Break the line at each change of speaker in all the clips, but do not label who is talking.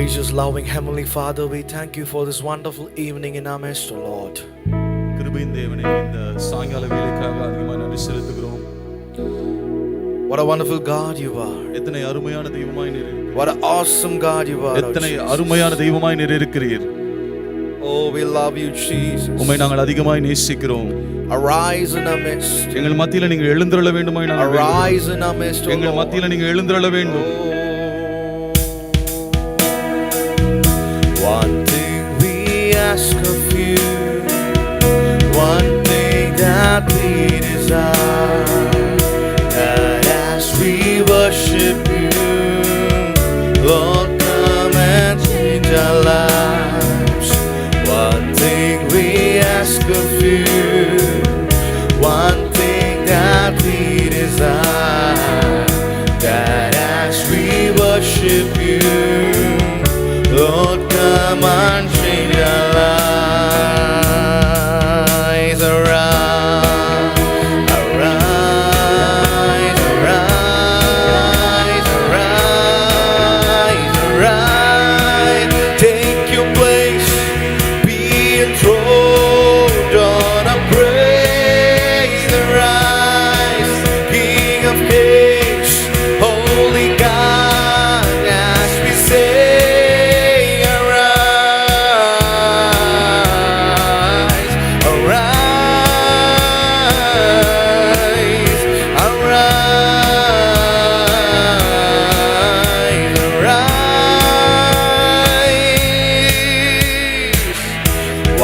Gracious, loving Heavenly Father, we thank you for this wonderful evening in our midst, O Lord.
கிருபையின் தேவனே, இந்த சாயங்கால வேளைக்காக அதிகமாக நன்றி செலுத்துகிறோம்.
What a wonderful God you are.
எத்தனை அருமையான தெய்வமாய் நீர் இருக்கிறீர்.
What an awesome God you are.
எத்தனை அருமையான தெய்வமாய் நீர் இருக்கிறீர்.
Oh, we love you, Jesus.
உம்மை நாங்கள் அதிகமாய் நேசிக்கிறோம்.
Arise in our midst.
எங்கள் மத்தியில நீங்க எழுந்தருள வேண்டுமாய் நாங்கள்
Arise in our midst, O Lord.
எங்கள் மத்தியில நீங்க எழுந்தருள வேண்டும்.
One thing we ask of you, one thing that we desire, that as we worship you, Lord, come and change our lives. One thing we ask of you, one thing that we desire, that as we worship you, Lord, come and change our lives. Arise, arise, arise, arise, arise. Take your place, be enthroned on our praise. Arise, King of Kings, Holy God, as we say.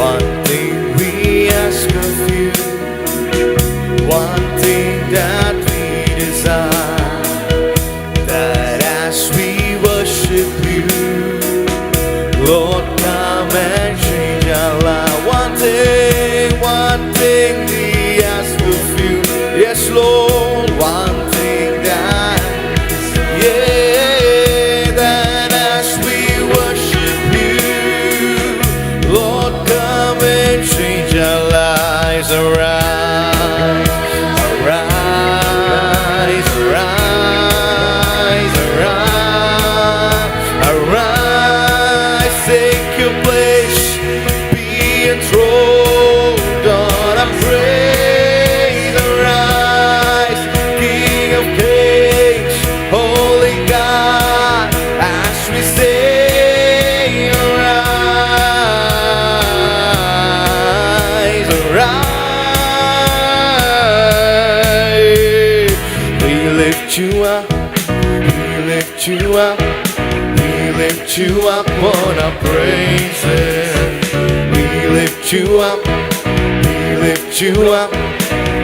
One thing we ask of you, one thing that we desire, that as we worship you, Lord, come and change our life. One thing we ask of you, yes, Lord, one thing that, yeah, that as we worship you, Lord, come and change our lives. Arise, arise, arise, arise, arise. Take your place, be enthroned on our praise. Arise, King of Kings, Holy God, as we say. We lift you up, we lift you up, we lift you up on our praises. We lift you up, we lift you up,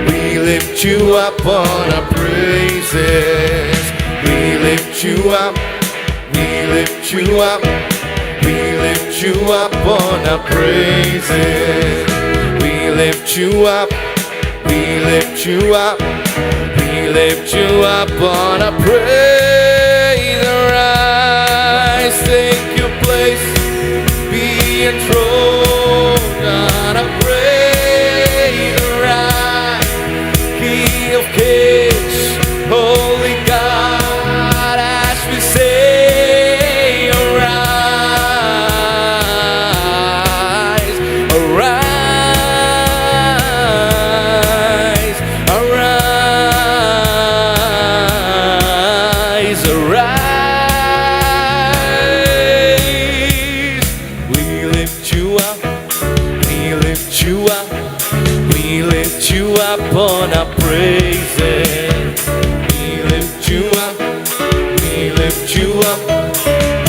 we lift you up on our praises. We lift you up, we lift you up, we lift you up on our praises. We lift you up, we lift you up, we lift you up on a praise. Arise, take your place, be enthroned on a praise. Arise, King of Kings, Holy God, as we say. Arise, arise, arise, arise. We lift you up, we lift you up, we lift you up on our praises. We lift you up, we lift you up,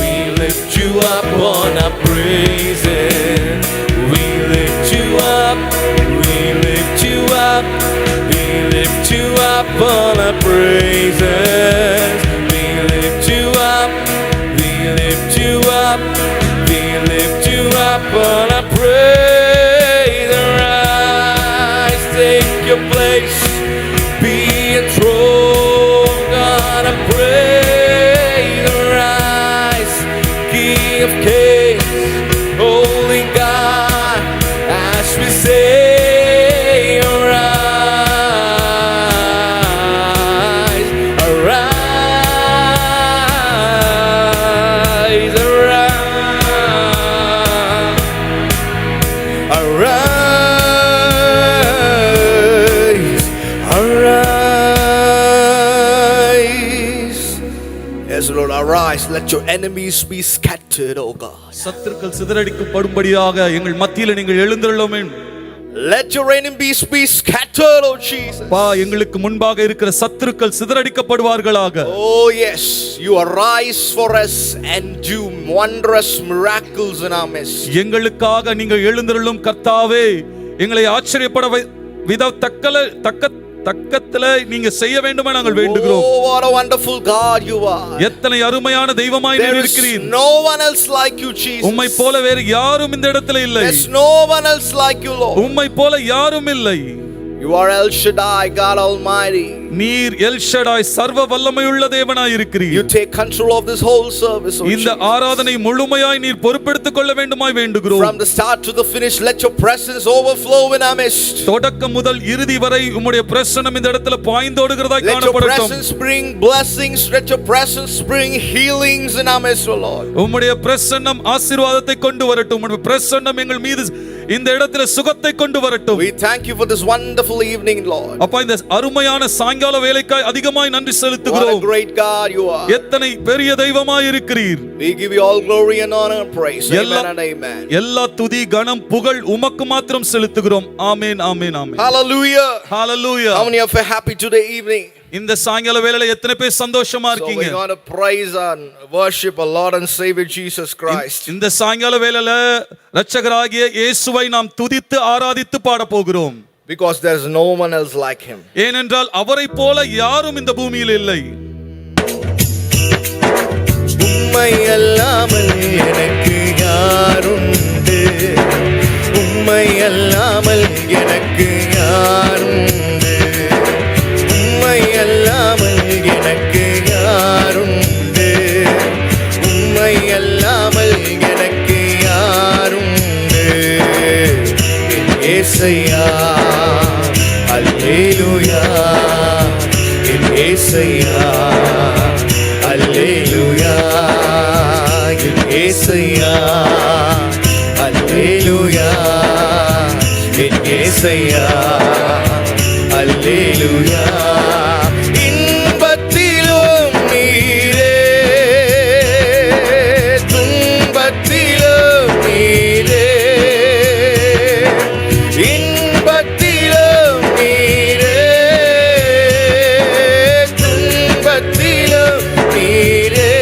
we lift you up on our praises. We lift you up, we lift you up, we lift you up on our praises. We lift you up, we lift you up, we lift you up on our praise. Arise, take your place, be enthroned on our praise. Arise, King of Kings, Holy God, as we say. Arise, arise, arise. Christ, let your enemies be scattered, oh God.
சத்துருக்கள் சிதறடிக்கப்படும்படியாக எங்கள் மத்தியில நீங்கள் எழுந்தருளும்.
Let your enemies be scattered, oh Jesus.
பா எங்களுக்கு முன்பாக இருக்கிற சத்துருக்கள் சிதறடிக்கப்படுவார்களாக.
Oh yes, you arise for us and do wondrous miracles in our midst.
எங்களுக்காக நீங்கள் எழுந்தருளும் கர்த்தாவே, எங்களை ஆச்சரியப்பட தக்கத்துல நீங்க செய்ய வேண்டுமா நாங்கள் வேண்டுகிறோம்.
Oh, what a wonderful God you are.
எத்தனை அருமையான தெய்வமாய் நீர் இருக்கிறீர்.
There is no one else like you, Jesus.
உம்மை போல வேறு யாரும் இந்த இடத்துல இல்லை.
There is no one else like you, Lord.
உம்மை போல யாரும் இல்லை.
You are El Shaddai, God Almighty.
நீர் எல் ஷடாய் சர்வ வல்லமையுள்ள தேவனாய் இருக்கிறீர்.
You take control of this whole service, oh
இந்த ஆராதனை முழுமையாய் நீர் பொறுப்பெடுத்துக் கொள்ள வேண்டுமாய் வேண்டுகிறோம்.
From the start to the finish, let your presence overflow in our midst.
தொடக்கம் முதல் இறுதி வரை உம்முடைய பிரசன்னம் இந்த இடத்துல பாய்ந்தோடுகிறதாய் காணப்படட்டும்.
Let your presence bring blessings, let your presence bring healings in our midst, oh Lord.
உம்முடைய பிரசன்னம் ஆசீர்வாதத்தை கொண்டு வரட்டும். உம்முடைய பிரசன்னம் எங்கள் மீது இந்த இடத்துல சுகத்தை கொண்டு வரட்டும்.
We thank you for this wonderful evening, Lord.
அப்பா இந்த அருமையான சாயங்கால வேளைக்காய் அதிகமாய் நன்றி செலுத்துகிறோம்.
What a great God you are.
எத்தனை பெரிய தெய்வமாய் இருக்கிறீர்.
We give you all glory and honor and praise. Amen and amen.
எல்லா துதி கனம் புகழ் உமக்கு மாத்திரம் செலுத்துகிறோம். ஆமென் ஆமென் ஆமென்.
Hallelujah.
Hallelujah.
How many of you are happy today evening?
இந்த சாயங்கால வேளையில எத்தனை பேர் சந்தோஷமா
So
இருக்கீங்க?
we're going to praise and worship our Lord and Savior Jesus Christ.
இந்த சாயங்கால வேளையில இரட்சகராகிய இயேசுவை நாம் துதித்து ஆராதித்து பாட போகிறோம்.
Because there's no one else like him.
ஏனென்றால் அவரை போல யாரும் இந்த பூமியில் இல்லை.
உம்மை அல்லாமல் எனக்கு யாருண்டு, உம்மை அல்லாமல் எனக்கு யாருண்டு, உம்மை அல்லாமல் எனக்கு யாருண்டு, உம்மை அல்லாமல் எனக்கு யாருண்டு. ஏசையா அல்லேலூயா, என் ஏசையா அல்லேலூயா, என் ஏசையா அல்லேலூயா, என் ஏசையா அல்லேலூயா. இன்பத்திலும் நீரே, துன்பத்திலும் நீரே, இன்பத்திலும் நீரே, துன்பத்திலும் நீரே.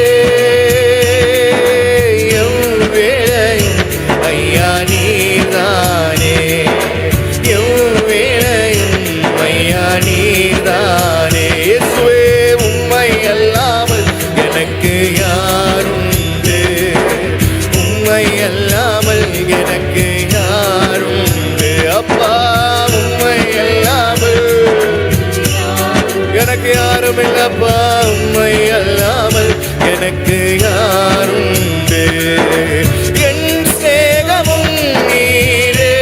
எவ்வேளையும் ஐயா நீர்தானே, எவ்வேளையும் ஐயா நீர்தானே. இயேசுவே உம்மை அல்லாமல் எனக்கு யாருண்டு, உம்மை அல்லாமல் எனக்கு யாருண்டு. அப்பா உம்மை அல்லாமல் எனக்கு யாரும் இல்லப்பா, உம்மை அல்லாமல் எனக்கு யாருண்டு. என் சிநேகமும் நீரே,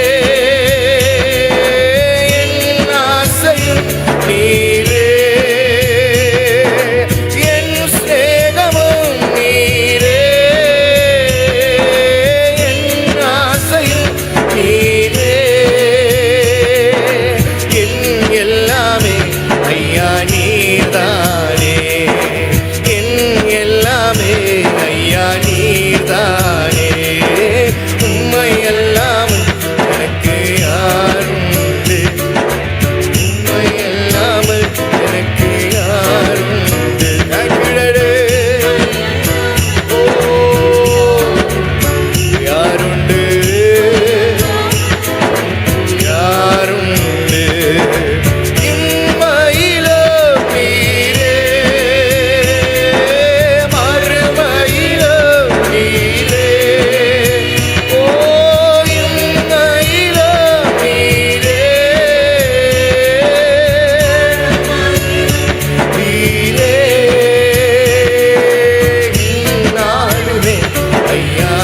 என் ஆசையும் நீரே, என் சிநேகமும் நீரே, என் ஆசையும் நீரே, என் எல்லாமே ஐயா நீர்தானே, என் எல்லாமே ஐயா நீர்தானே. உம்மை அல்லாமல் எனக்கு யாருண்டு, உம்மை அல்லாமல் எனக்கு யாருண்டு. அக்கிழடே ஓ யாருண்டு, யாருண்டு. இம்மையிலும் நீரே, மறுமையிலும் நீரே. ஓ இம்மையிலும் நீரே, நீரே. இந்நாளுமே ஐயா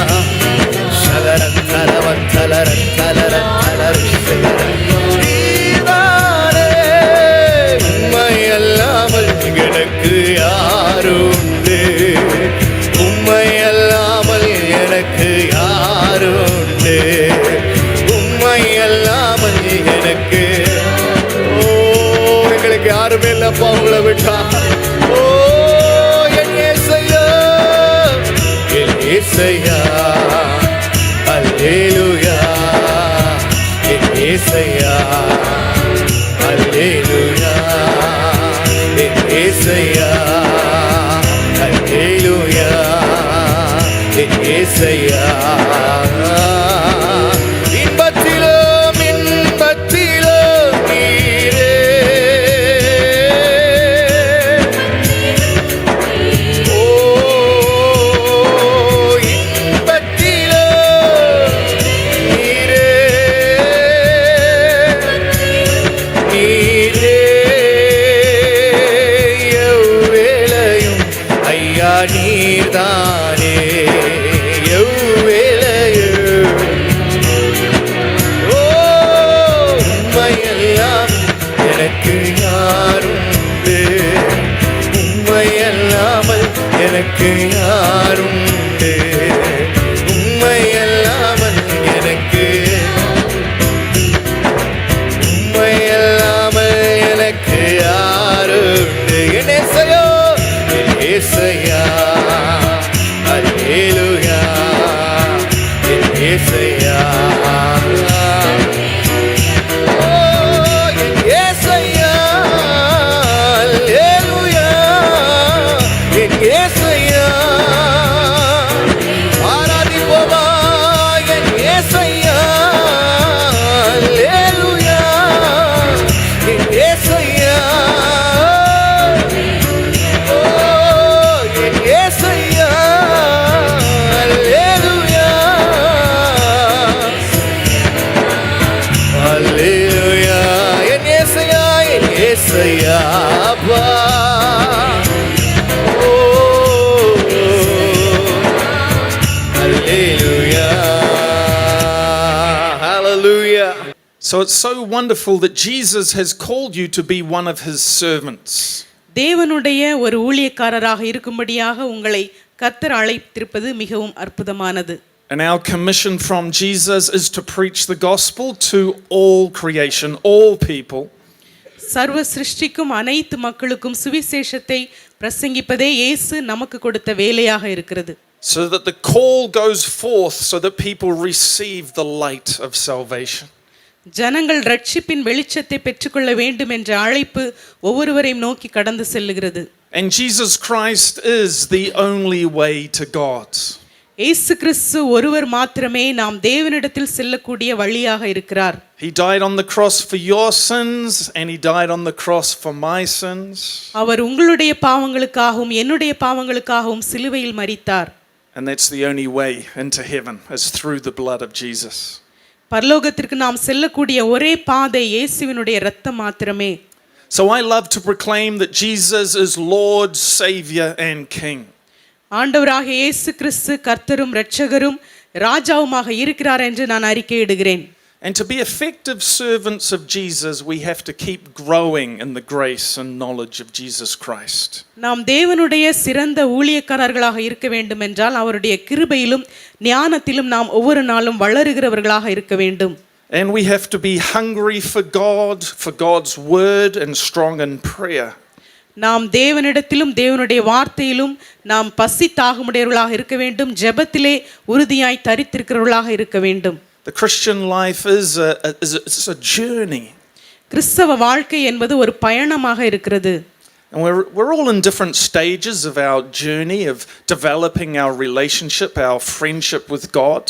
சலரன் தலவன் தலரன் தலரன் தலரன் நீதானே. உம்மை அல்லாமல் எனக்கு யாருண்டு, உம்மை அல்லாமல் எனக்கு யாருண்டு, உம்மை அல்லாமல் எனக்கு. ஓ எங்களுக்கு யாருமே இல்லப்பா உங்களை விட்டா. ஓ என் இயேசையா ஏசையா அல்லேலூயா என் ஏசையா அல்லேலூயா என் ஏசையா இன்பத்திலும் இன்பத்திலும் நீரே ஓ இன்பத்திலும் நீரே நீரே எவ்வேளையும் ஐயா நீர்தானே எவ்வேளையும் ஓ உம்மையெல்லாம் எனக்கு யாருண்டு உம்மையல்லாமல் எனக்கு யாருண்டு உம்மையல்லாமல் எனக்கு உம்மையல்லாமல் எனக்கு யாருண்டு என் ஏசையா என் ஏசையா அல்லேலூயா என் ஏசையா ஓ என் ஏசையா அல்லேலூயா என் ஏசையா ஆராதிப்போமா என் ஏசையா அல்லேலூயா என் ஏசையா ஓ என் ஏசையா அல்லேலூயா அல்லேலூயா என் ஏசையா அப்பா ஓ அல்லேலூயா hallelujah.
So it's so wonderful that Jesus has called you to be one of his servants.
தேவனுடைய ஒரு ஊழியக்காரராக இருக்கும்படியாக உங்களை கர்த்தர் அழைத்திருப்பது மிகவும் அற்புதமானது.
And our commission from Jesus is to preach the gospel to all creation, all people.
சர்வ சிருஷ்டிக்கும் அனைத்து மக்களுக்கும் சுவிசேஷத்தை பிரசங்கிப்பதே இயேசு நமக்கு கொடுத்த வேலையாக இருக்கிறது.
So that the call goes forth so that people receive the light of salvation.
ஜனங்கள் ரட்சிப்பின் வெளிச்சத்தை பெற்றுக்கொள்ள வேண்டும் என்ற அழைப்பு ஒவ்வொருவரையும் நோக்கி கடந்து செல்லுகிறது.
And Jesus Christ is the only way to God.
இயேசு கிறிஸ்து ஒருவர் மாத்திரமே நாம் தேவனிடத்தில் செல்லக்கூடிய வழியாக இருக்கிறார்.
He died on the cross for your sins and he died on the cross for my sins.
அவர் உங்களுடைய பாவங்களுக்காகவும் என்னுடைய பாவங்களுக்காகவும் சிலுவையில் மரித்தார்.
And that's the only way into heaven is through the blood of Jesus.
பரலோகத்திற்கு நாம் செல்லக்கூடிய ஒரே பாதை இயேசுவினுடைய இரத்தம் மாத்திரமே.
So I love to proclaim that Jesus is Lord, Savior and King.
ஆண்டவராக இயேசு கிறிஸ்து கர்த்தரும் இரட்சகரும் ராஜாவுமாக இருக்கிறார் என்று நான் அறிக்கையிடுகிறேன்.
And to be effective servants of Jesus, we have to keep growing in the grace and knowledge of Jesus Christ.
நாம் தேவனுடைய சிறந்த ஊழியக்காரர்களாக இருக்க வேண்டும் என்றால் அவருடைய கிருபையிலும் ஞானத்திலும் நாம் ஒவ்வொரு நாளும் வளருகிறவர்களாக இருக்க வேண்டும்.
And we have to be hungry for God, for God's word and strong in prayer.
நாம் தேவனிடத்திலும் தேவனுடைய வார்த்தையிலும் நாம் பசி தாகமுடையவர்களாக இருக்க வேண்டும். ஜெபத்திலே உறுதியாய் தரித்திருக்கிறவர்களாக இருக்க வேண்டும்.
The Christian life is a journey.
கிறிஸ்தவ வாழ்க்கை என்பது ஒரு பயணமாக இருக்கிறது.
And we're all in different stages of our journey of developing our relationship, our friendship with God.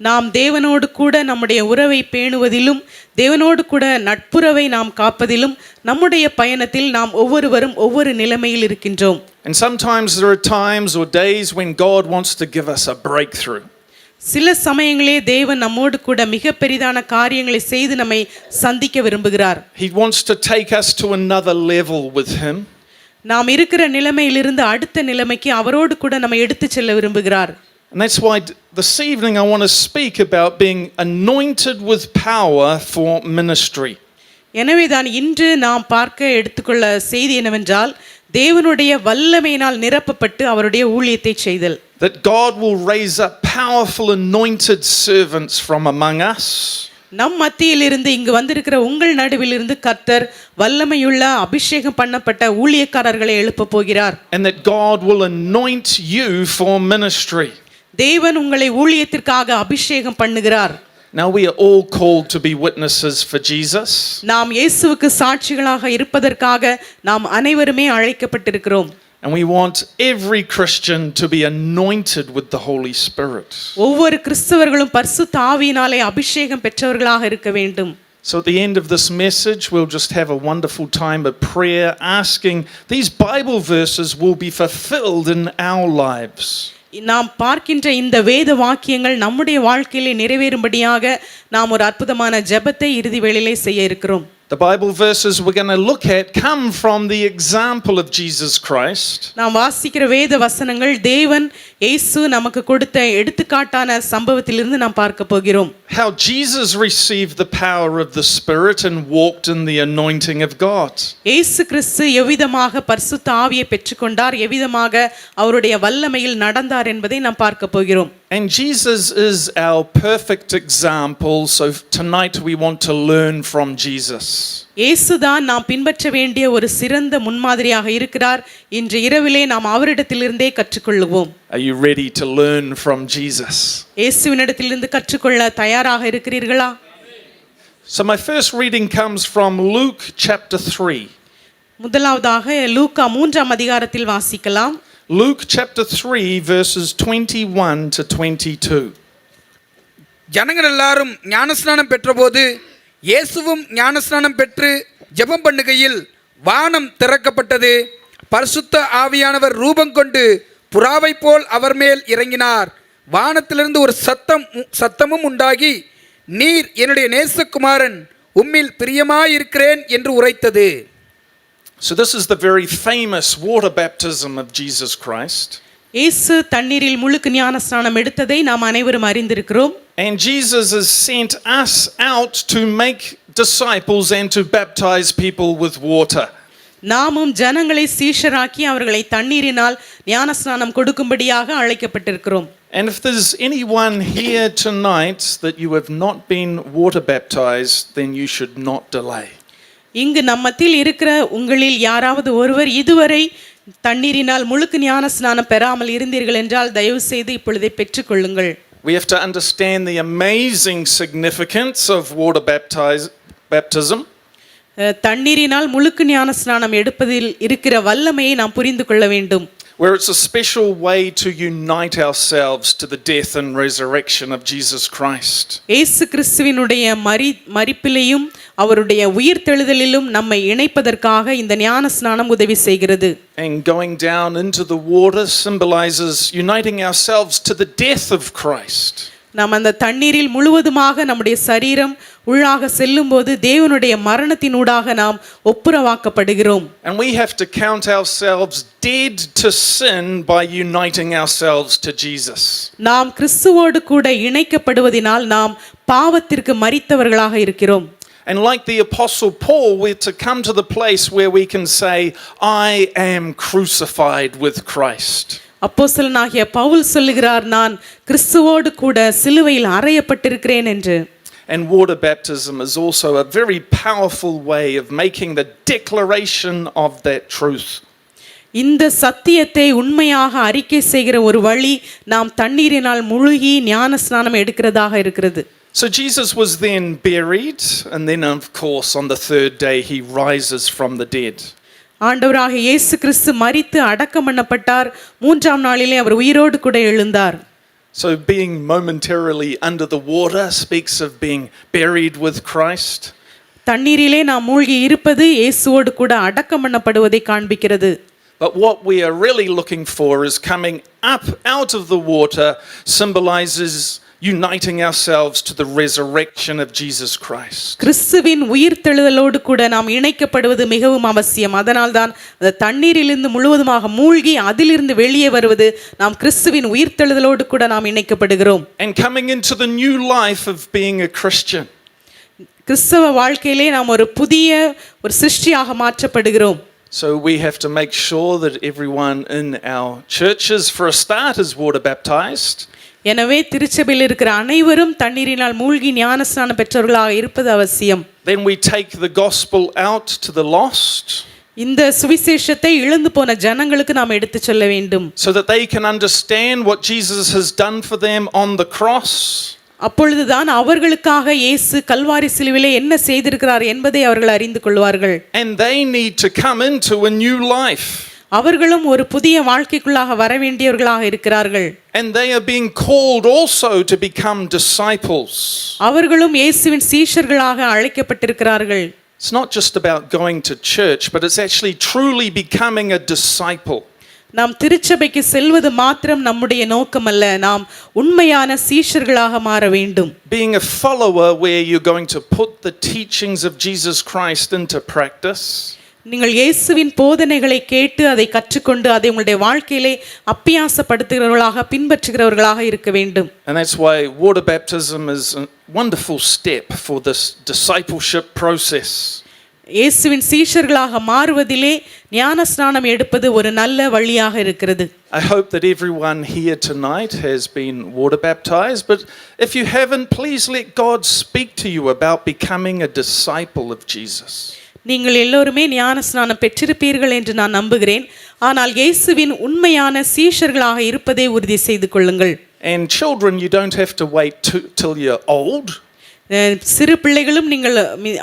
நாம் தேவனோடு கூட நம்முடைய உறவை பேணுவதிலும் தேவனோடு கூட நட்புறவை நாம் காப்பதிலும் நம்முடைய பயணத்தில் நாம் ஒவ்வொருவரும் ஒவ்வொரு நிலைமையில் இருக்கின்றோம்.
And sometimes there are times or days when God wants to give us a breakthrough.
சில சமயங்களே தேவன் நம்மோடு கூட மிக பெரிதான காரியங்களை செய்து நம்மை சந்திக்க விரும்புகிறார்.
He wants to take us to another level with him.
நாம் இருக்கிற நிலைமையிலிருந்து அடுத்த நிலைமைக்கு அவரோடு கூட நம்மை எடுத்துச் செல்ல விரும்புகிறார்.
And that's why this evening I want to speak about being anointed with power for ministry.
எனவே தான் இன்று நாம் பார்க்க எடுத்துக்கொள்ள செய்தி என்னவென்றால் தேவனுடைய வல்லமையினால் நிரப்பப்பட்டு அவருடைய ஊழியத்தை செய்தல்.
That God will raise up powerful anointed servants from among us.
நம் மத்தியிலிருந்து இங்கு வந்திருக்கிற உங்கள் நடுவிலிருந்து கர்த்தர் வல்லமையுள்ள அபிஷேகம் பண்ணப்பட்ட ஊழியக்காரர்களை எழுப்ப போகிறார்.
And that God will anoint you for ministry.
தேவன் உங்களை ஊழியத்திற்காக அபிஷேகம் பண்ணுகிறார்.
Now we are all called to be witnesses for Jesus.
நாம் இயேசுவுக்கு சாட்சிகளாக இருப்பதற்காக நாம் அனைவருமே அழைக்கப்பட்டிருக்கிறோம்.
And we want every Christian to be anointed with the Holy Spirit.
ஒவ்வொரு கிறிஸ்தவர்களும் பரிசுத்த ஆவியினாலே அபிஷேகம் பெற்றவர்களாக இருக்க வேண்டும்.
So at the end of this message, we'll just have a wonderful time of prayer, asking these Bible verses will be fulfilled in our lives.
நாம் பார்க்கின்ற இந்த வேத வாக்கியங்கள் நம்முடைய வாழ்க்கையிலே நிறைவேறும்படியாக நாம் ஒரு அற்புதமான ஜெபத்தை இறுதி வேளையிலே செய்ய இருக்கிறோம்.
The Bible verses we're going to look at come from the example of Jesus Christ.
நாம் வாசிக்கிற வேத வசனங்கள் தேவன் இயேசு நமக்கு கொடுத்த எடுத்துக்காட்டான சம்பவத்திலிருந்து நாம் பார்க்க போகிறோம்.
How Jesus received the power of the Spirit and walked in the anointing of God.
இயேசு கிறிஸ்து எவ்விதமாக பரிசுத்த ஆவியை பெற்றுக்கொண்டார், எவ்விதமாக அவருடைய வல்லமையில் நடந்தார் என்பதை நாம் பார்க்க போகிறோம்.
And Jesus is our perfect example, so tonight we want to learn from Jesus.
இயேசுதான் நாம் பின்பற்ற வேண்டிய ஒரு சிறந்த முன்மாதிரியாக இருக்கிறார். இன்று இரவிலே நாம் அவரிடத்திலிருந்தே கற்றுக்கொள்வோம்.
Are you ready to learn from Jesus?
இயேசுவினிடத்திலிருந்து கற்றுக்கொள்ள தயாராக இருக்கிறீர்களா?
So my first reading comes from Luke chapter 3.
முதலாவதாக லூக்கா 3ஆம் அதிகாரத்தில் வாசிக்கலாம்.
Luke chapter 3 verses 21 to 22.
ஜனங்கள் எல்லாரும் ஞானஸ்நானம் பெற்றபோது இயேசுவும் ஞானஸ்நானம் பெற்று ஜெபம் பண்ணுகையில் வானம் திறக்கப்பட்டது. பரிசுத்த ஆவியானவர் ரூபம் கொண்டு புறாவை போல் அவர் மேல் இறங்கினார். வானத்திலிருந்து ஒரு சத்தமும் உண்டாகி, நீர் என்னுடைய நேசகுமாரன், உம்மில் பிரியமாயிருக்கிறேன் என்று உரைத்தது.
So this is the very famous water baptism of Jesus Christ.
இயேசு தண்ணீரில் முழுக்கு ஞானஸ்நானம் எடுத்ததை நாம் அனைவரும் அறிந்திருக்கிறோம்.
And Jesus has sent us out to make disciples and to baptize people with water.
நாமும் ஜனங்களை சீஷராக்கி அவர்களை தண்ணீரினால் ஞானஸ்நானம் கொடுக்கும்படியாக அழைக்கப்பட்டிருக்கிறோம்.
And if there's anyone here tonight that you have not been water baptized, then you should not delay.
இங்கு நம்மத்தில் இருக்கிற உங்களில் யாராவது ஒருவர் இதுவரை தண்ணீரினால் முழுக்கு ஞானஸ்நானம் பெறாமல் இருந்தீர்கள் என்றால் தயவு செய்து இப்பொழுதே பெற்றுக்கொள்ளுங்கள்.
We have to understand the amazing significance of water baptism.
தண்ணீரினால் முழுக்கு ஞானஸ்நானம் எடுப்பதில் இருக்கிற வல்லமையை நாம் புரிந்து கொள்ள வேண்டும்.
Where it's a special way to unite ourselves to the death and resurrection of Jesus Christ.
இயேசு கிறிஸ்துவினுடைய மரிப்பிலையும் அவருடைய உயிர்த்தெழுதலிலும் நம்மை இணைப்பதற்காக இந்த ஞானஸ்நானம் உதவி செய்கிறது.
And going down into the water symbolizes uniting ourselves to the death of Christ.
நாம் அந்த தண்ணீரில் முழுவதுமாக நம்முடைய சரீரம் உள்ளாக செல்லும்போது தேவனுடைய மரணத்தினூடாக நாம் ஒப்புரவாக்கப்படுகிறோம்.
And we have to count ourselves dead to sin by uniting ourselves to Jesus.
நாம் கிறிஸ்துவோடு கூட இணைக்கப்படுவதினால் நாம் பாவத்திற்கு மரித்தவர்களாக இருக்கிறோம்.
And like the Apostle Paul, we're to come to the place where we can say, I am crucified with Christ.
அப்போஸ்தலனாகிய பவுல் சொல்லுகிறார், நான் கிறிஸ்துவோடு கூட சிலுவையில் அறையப்பட்டிருக்கிறேன் என்று.
And water baptism is also a very powerful way of making the declaration of that truth.
இந்த சத்தியத்தை உண்மையாக அறிக்கை செய்கிற ஒரு வழி நாம் தண்ணீரினால் முழுகி ஞானஸ்நானம் எடுக்கிறதாக இருக்கிறது.
So Jesus was then buried, and then of course on the third day he rises from the dead.
ஆண்டவராக இயேசு கிறிஸ்து மரித்து அடக்கம் பண்ணப்பட்டார். 3ஆம் நாளிலே அவர் உயிரோடு கூட எழுந்தார்.
So being momentarily under the water speaks of being buried with Christ.
தண்ணீரிலே நாம் மூழ்கி இருப்பது இயேசுவோடு கூட அடக்கம் பண்ணப்படுவதை காண்பிக்கிறது.
But what we are really looking for is coming up out of the water symbolizes uniting ourselves to the resurrection of Jesus Christ.
கிறிஸ்துவின் உயிர்த்தெழுதலோடு கூட நாம் இணைக்கப்படுவது மிகவும் அவசியம். அதனால்தான் அந்த தண்ணீரிலிருந்து முழுவதுமாக மூழ்கி அதிலிருந்து வெளியே வருவது நாம் கிறிஸ்துவின் உயிர்த்தெழுதலோடு கூட நாம் இணைக்கப்படுகிறோம்.
And coming into the new life of being a Christian.
கிறிஸ்தவ வாழ்க்கையிலே நாம் ஒரு புதிய ஒரு சிருஷ்டியாக மாற்றப்படுகிறோம்.
So we have to make sure that everyone in our churches for a start is water baptized.
எனவே திருச்சபையில் இருக்கிற அனைவரும் தண்ணீரினால் மூழ்கி ஞானஸ்நானம் பெற்றவர்களாக இருப்பது அவசியம்.
Then we take the gospel out to the lost.
இந்த சுவிசேஷத்தை இழந்து போன ஜனங்களுக்கு நாம் எடுத்து சொல்ல வேண்டும்.
So that they can understand what Jesus has done for them on the cross.
அப்பொழுதுதான் அவர்களுக்காக இயேசு கல்வாரி சிலுவிலே என்ன செய்திருக்கிறார் என்பதை அவர்கள் அறிந்து கொள்வார்கள்.
And they need to come into a new life.
அவர்களும் ஒரு புதிய வாழ்க்கைக்குள்ளாக வர வேண்டியவர்களாக இருக்கிறார்கள்.
And they are being called also to become disciples.
அவர்களும் இயேசுவின் சீஷர்களாக அழைக்கப்பட்டிருக்கிறார்கள்.
It's not just about going to church, but it's actually truly becoming a disciple.
நாம் திருச்சபைக்கு செல்வது மாத்திரம் நம்முடைய நோக்கம் அல்ல, நாம் உண்மையான சீஷர்களாக மாற வேண்டும்.
Being a follower where you're going to put the teachings of Jesus Christ into practice.
நீங்கள் இயேசுவின் போதனைகளை கேட்டு அதை கற்றுக்கொண்டு அதை உங்களுடைய வாழ்க்கையிலே அப்பியாசப்படுத்துகிறவர்களாக பின்பற்றுகிறவர்களாக இருக்க வேண்டும்.
And that's why water baptism is a wonderful step for this discipleship process.
இயேசுவின் சீஷர்களாக மாறுவதிலே ஞான ஸ்நானம் எடுப்பது ஒரு நல்ல வழியாக இருக்கிறது.
I hope that everyone here tonight has been water baptized, but if you haven't, please let God speak to you about becoming a disciple of Jesus.
நீங்கள் எல்லோருமே ஞான ஸ்நானம் பெற்றிருப்பீர்கள் என்று நான் நம்புகிறேன். ஆனால் இயேசுவின் உண்மையான சீஷர்களாக இருப்பதை உறுதி செய்து கொள்ளுங்கள்.
And children, you don't have to wait till you're old.
சிறு பிள்ளைகளும் நீங்கள்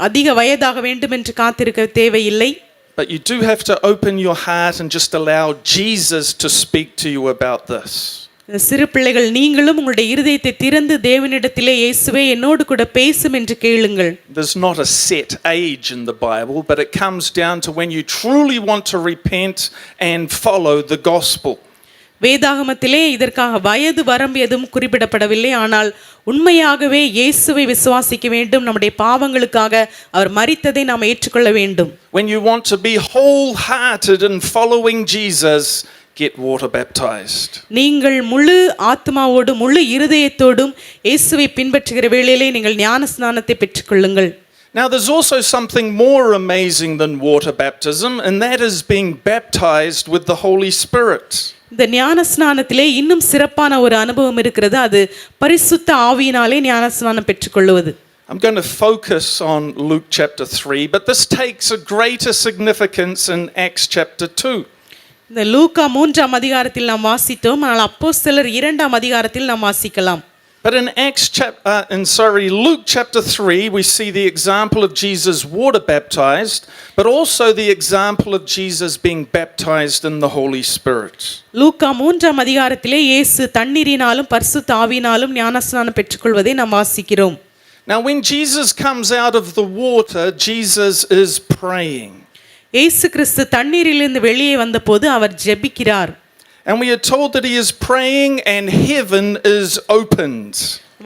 அதிக வயதாக வேண்டும் என்று காத்திருக்க தேவையில்லை.
But you do have to open your heart and just allow Jesus to speak to you about this.
சிறு பிள்ளைகள் நீங்களும் உங்களுடைய இருதயத்தை திறந்து தேவனிடத்திலே இயேசுவே என்னோடு கூட பேசும் என்று கேளுங்கள்.
There's not a set age in the Bible, but it comes down to when you truly want to repent and follow the gospel.
வேதாகமத்திலே இதற்காக வயது வரம்பு எதுவும் குறிப்பிடப்படவில்லை. ஆனால் உண்மையாகவே இயேசுவை விசுவாசிக்க வேண்டும். நம்முடைய பாவங்களுக்காக அவர் மரித்ததை நாம் ஏற்றுக்கொள்ள வேண்டும்.
When you want to be wholehearted in following Jesus, get water baptized.
நீங்கள் முழு ஆத்மாவோடும் முழு இருதயத்தோடும் இயேசுவை பின்பற்றுகிற வேளையிலே நீங்கள் ஞான ஸ்நானத்தை பெற்றுக்கொள்ளுங்கள்.
Now there's also something more amazing than water baptism, and that is being baptized with the Holy Spirit.
இந்த ஞான ஸ்நானத்திலே இன்னும் சிறப்பான ஒரு அனுபவம் இருக்கிறது. அது பரிசுத்த ஆவியினாலே ஞான ஸ்நானம் பெற்றுக்கொள்வது.
I'm going to focus on Luke chapter 3, but this takes a greater significance in Acts chapter 2.
இந்த லூக்கா 3ஆம் அதிகாரத்தில் நாம் வாசித்தோம். ஆனால் அப்போஸ்தலர் 2ஆம் அதிகாரத்தில் நாம் வாசிக்கலாம்.
But in Luke chapter 3, we see the example of Jesus water baptized, but also the example of Jesus being baptized in the Holy Spirit.
லூக்கா 3ஆம் அதிகாரத்திலே இயேசு தண்ணீரினாலும் பரிசுத்த ஆவியினாலும் ஞானஸ்நானம் பெற்றுக்கொள்வதை நாம் வாசிக்கிறோம்.
Now when Jesus comes out of the water, Jesus is praying.
இயேசு கிறிஸ்து தண்ணீரிலிருந்து வெளியே வந்தபோது அவர் ஜெபிக்கிறார்.
And we are told that he is praying and heaven is opened.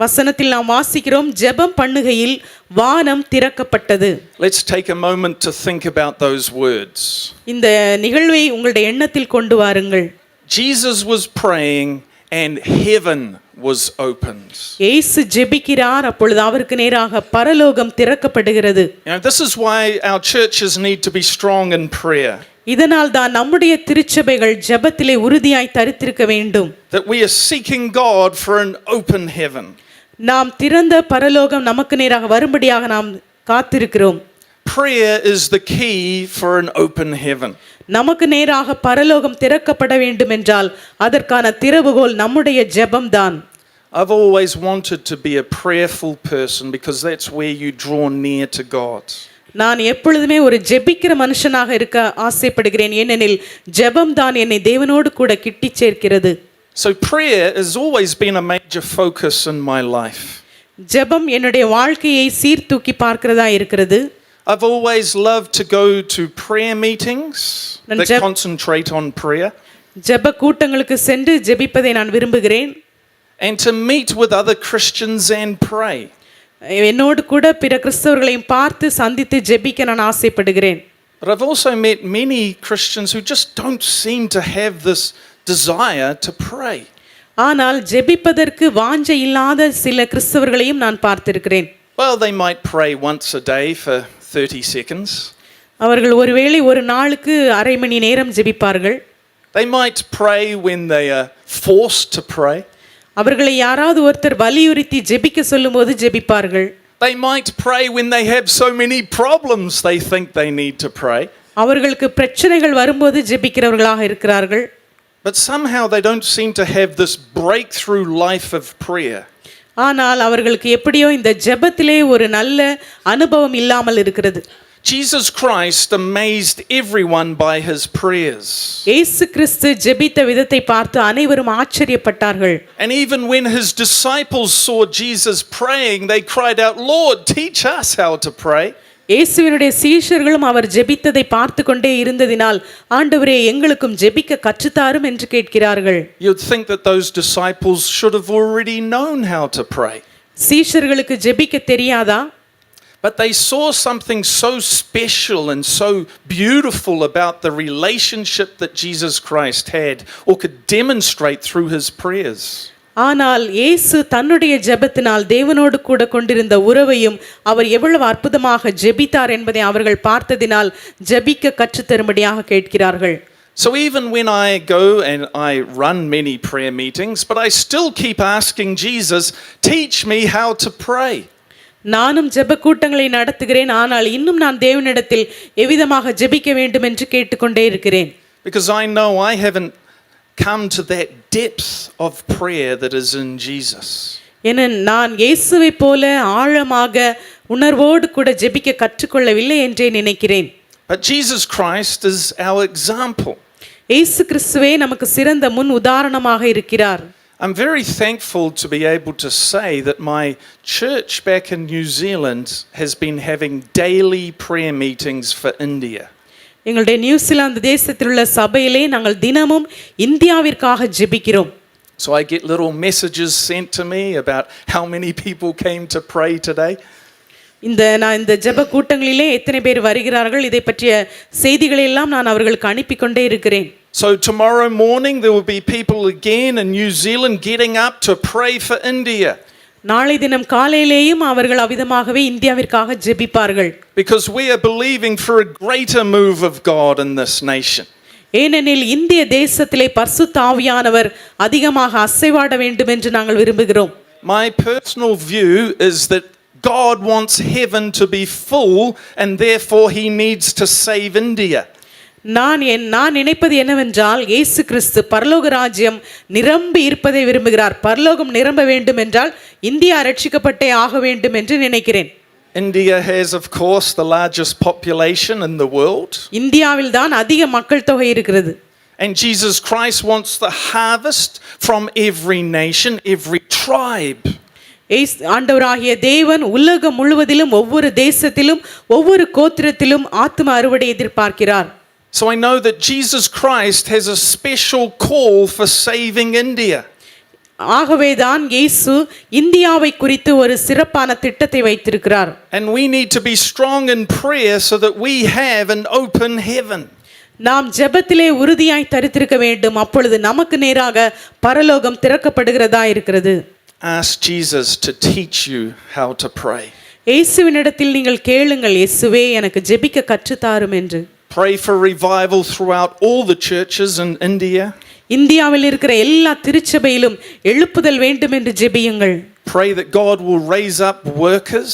வசனத்தில் நாம் வாசிக்கிறோம் ஜெபம் பண்ணுகையில் வானம் திறக்கப்பட்டது.
Let's take a moment to think about those words.
இந்த நிகழ்வை உங்களுடைய எண்ணத்தில் கொண்டு வாருங்கள்.
Jesus was praying and heaven was opened.
இயேசு ஜெபிக்கிறார், அப்பொழுது அவருக்கு நேராக பரலோகம் திறக்கப்படுகிறது.
This is why our churches need to be strong in prayer.
இதனால் தான் நம்முடைய திருச்சபைகள் ஜெபத்திலே உறுதியாய் தரித்திருக்க வேண்டும்.
That we are seeking God for an open heaven.
நாம் திறந்த பரலோகம் நமக்கு நேராக வரும்படியாக நாம் காத்திருக்கிறோம்.
Prayer is the key for an open heaven.
நமக்கு நேராக பரலோகம் திறக்கப்பட வேண்டும் என்றால் அதற்கான திறவுகோல் நம்முடைய ஜெபம் தான்.
I've always wanted to be a prayerful person because that's where you draw near to God.
நான் எப்பொழுதுமே ஒரு ஜெபிக்கிற மனுஷனாக இருக்க ஆசைப்படுகிறேன். ஏனெனில் ஜெபம் தான் என்னை தேவனோடு கூட கிட்டி சேர்க்கிறது.
So prayer has always been a major focus in my life.
ஜெபம் என்னுடைய வாழ்க்கையை சீர்தூக்கி பார்க்கிறதா இருக்கிறது.
I've always loved to go to prayer meetings that concentrate on prayer.
ஜெப கூட்டங்களுக்கு சென்று ஜெபிப்பதை நான் விரும்புகிறேன்.
And to meet with other Christians and pray.
என்னோடு கூட பிற கிறிஸ்தவர்களையும் பார்த்து சந்தித்து ஜெபிக்க நான் ஆசைப்படுகிறேன்.
But I've also met many Christians who just don't seem to have this desire to pray.
ஆனால் ஜெபிப்பதற்கு வாஞ்சை இல்லாத சில கிறிஸ்தவர்களையும் நான் பார்த்திருக்கிறேன்.
Well, they might pray once a day for 30 seconds.
அவர்கள் ஒருவேளை ஒரு நாளுக்கு அரை மணி நேரம் ஜெபிப்பார்கள்.
They might pray when they are forced to pray.
அவர்களை யாராவது ஒருத்தர் வலியுறுத்தி ஜெபிக்க சொல்லும்போது ஜெபிப்பார்கள்.
They might pray when they have so many problems they think they need to pray.
அவர்களுக்கு பிரச்சனைகள் வரும்போது ஜெபிக்கிறவர்களாக இருக்கிறார்கள்.
But somehow they don't seem to have this breakthrough life of prayer.
ஆனால் அவர்களுக்கு எப்படியோ இந்த ஜெபத்திலே ஒரு நல்ல அனுபவம் இல்லாமல் இருக்கிறது.
Jesus Christ amazed everyone by his prayers.
இயேசு கிறிஸ்து ஜெபித்த விதத்தை பார்த்து அனைவரும் ஆச்சரியப்பட்டார்கள்.
And even when his disciples saw Jesus praying, they cried out, "Lord, teach us how to pray."
இயேசுவினுடைய சீஷர்களும் அவர் ஜெபித்ததை பார்த்து கொண்டே இருந்ததினால், ஆண்டவரே எங்களுக்கும் ஜெபிக்க கற்றுத்தாரும் என்று கேட்கிறார்கள்.
You'd think that those disciples should have already known how to pray.
சீஷர்களுக்கு ஜெபிக்க தெரியாதா?
But they saw something so special and so beautiful about the relationship that Jesus Christ had or could demonstrate through his prayers.
ஆனால் இயேசு தன்னுடைய ஜெபத்தினால் தேவனோடு கூட கொண்டிருந்த உறவையும் அவர் எவ்வளவு அற்புதமாக ஜெபித்தார் என்பதை அவர்கள் பார்த்ததினால் ஜெபிக்க கற்றுத்தரும்படியாக கேட்கிறார்கள்.
So even when I go and I run many prayer meetings, but I still keep asking Jesus, "Teach me how to pray."
நானும் ஜெப கூட்டங்களை நடத்துகிறேன், ஆனால் இன்னும் நான் தேவனிடத்தில் எவ்விதமாக ஜெபிக்க வேண்டும் என்று கேட்டுக்கொண்டே இருக்கிறேன்.
Because I know I haven't come to that depth of prayer that is in Jesus.
என நான் இயேசுவை போல ஆழமாக உணர்வோடு கூட ஜெபிக்க கற்றுக்கொள்ளவில்லை என்றே நினைக்கிறேன்.
But Jesus Christ is our example.
இயேசு கிறிஸ்துவே நமக்கு சிறந்த முன் உதாரணமாக இருக்கிறார்.
I'm very thankful to be able to say that my church back in New Zealand has been having daily prayer meetings for India.
எங்களுடைய நியூசிலாந்து தேசத்தில் உள்ள சபையிலே நாங்கள் தினமும் இந்தியாவிற்காக ஜெபிக்கிறோம்.
So I get little messages sent to me about how many people came to pray today.
நான் இந்த ஜெப கூட்டங்களிலே எத்தனை பேர் வருகிறார்கள் இதை பற்றிய செய்திகளை எல்லாம் நான் அவர்களுக்கு அனுப்பி கொண்டே இருக்கிறேன்.
So tomorrow morning there will be people again in New Zealand getting up to pray for India.
நாளை தினம் காலையிலேயும் அவர்கள் அவ்விதமாகவே இந்தியாவிற்காக ஜெபிப்பார்கள்.
Because we are believing for a greater move of God in this nation.
ஏனெனில் இந்திய தேசத்திலே பரிசுத்த ஆவியானவர் அதிகமாக அசைவாட வேண்டும் என்று நாங்கள் விரும்புகிறோம்.
My personal view is that God wants heaven to be full and therefore he needs to save India.
நான் நினைப்பது என்னவென்றால் இயேசு கிறிஸ்து பரலோக ராஜ்யம் நிரம்பி இருப்பதை விரும்புகிறார். பரலோகம் நிரம்ப வேண்டும் என்றால் இந்தியா ரட்சிக்கப்பட்டே ஆக வேண்டும் என்று நினைக்கிறேன்.
India has of course the largest population in the world.
இந்தியாவில் தான் அதிக மக்கள் தொகை இருக்கிறது.
And Jesus Christ wants the harvest from every nation, every tribe.
ஆண்டவராகிய தேவன் உலகம் முழுவதிலும் ஒவ்வொரு தேசத்திலும் ஒவ்வொரு கோத்திரத்திலும் ஆத்தும அறுவடை எதிர்பார்க்கிறார்.
So I know that Jesus Christ has a special call for saving India.
ஆகவேதான் இயேசு இந்தியாவை குறித்து ஒரு சிறப்பான திட்டத்தை வைத்திருக்கிறார்.
And we need to be strong in prayer so that we have an open heaven.
நாம் ஜெபத்திலே உறுதியாய் தரித்திருக்க வேண்டும், அப்பொழுது நமக்கு நேராக பரலோகம் திறக்கப்படுகிறதா இருக்கிறது.
Ask Jesus to teach you how to pray.
இயேசுவினிடத்தில் நீங்கள் கேளுங்கள், இயேசுவே எனக்கு ஜெபிக்க கற்றுத்தாரும் என்று.
Pray for revival throughout all the churches in India.
இந்தியாவில் இருக்கிற எல்லா திருச்சபையிலும் எழுப்புதல் வேண்டும் என்று ஜெபியுங்கள்.
Pray that God will raise up workers.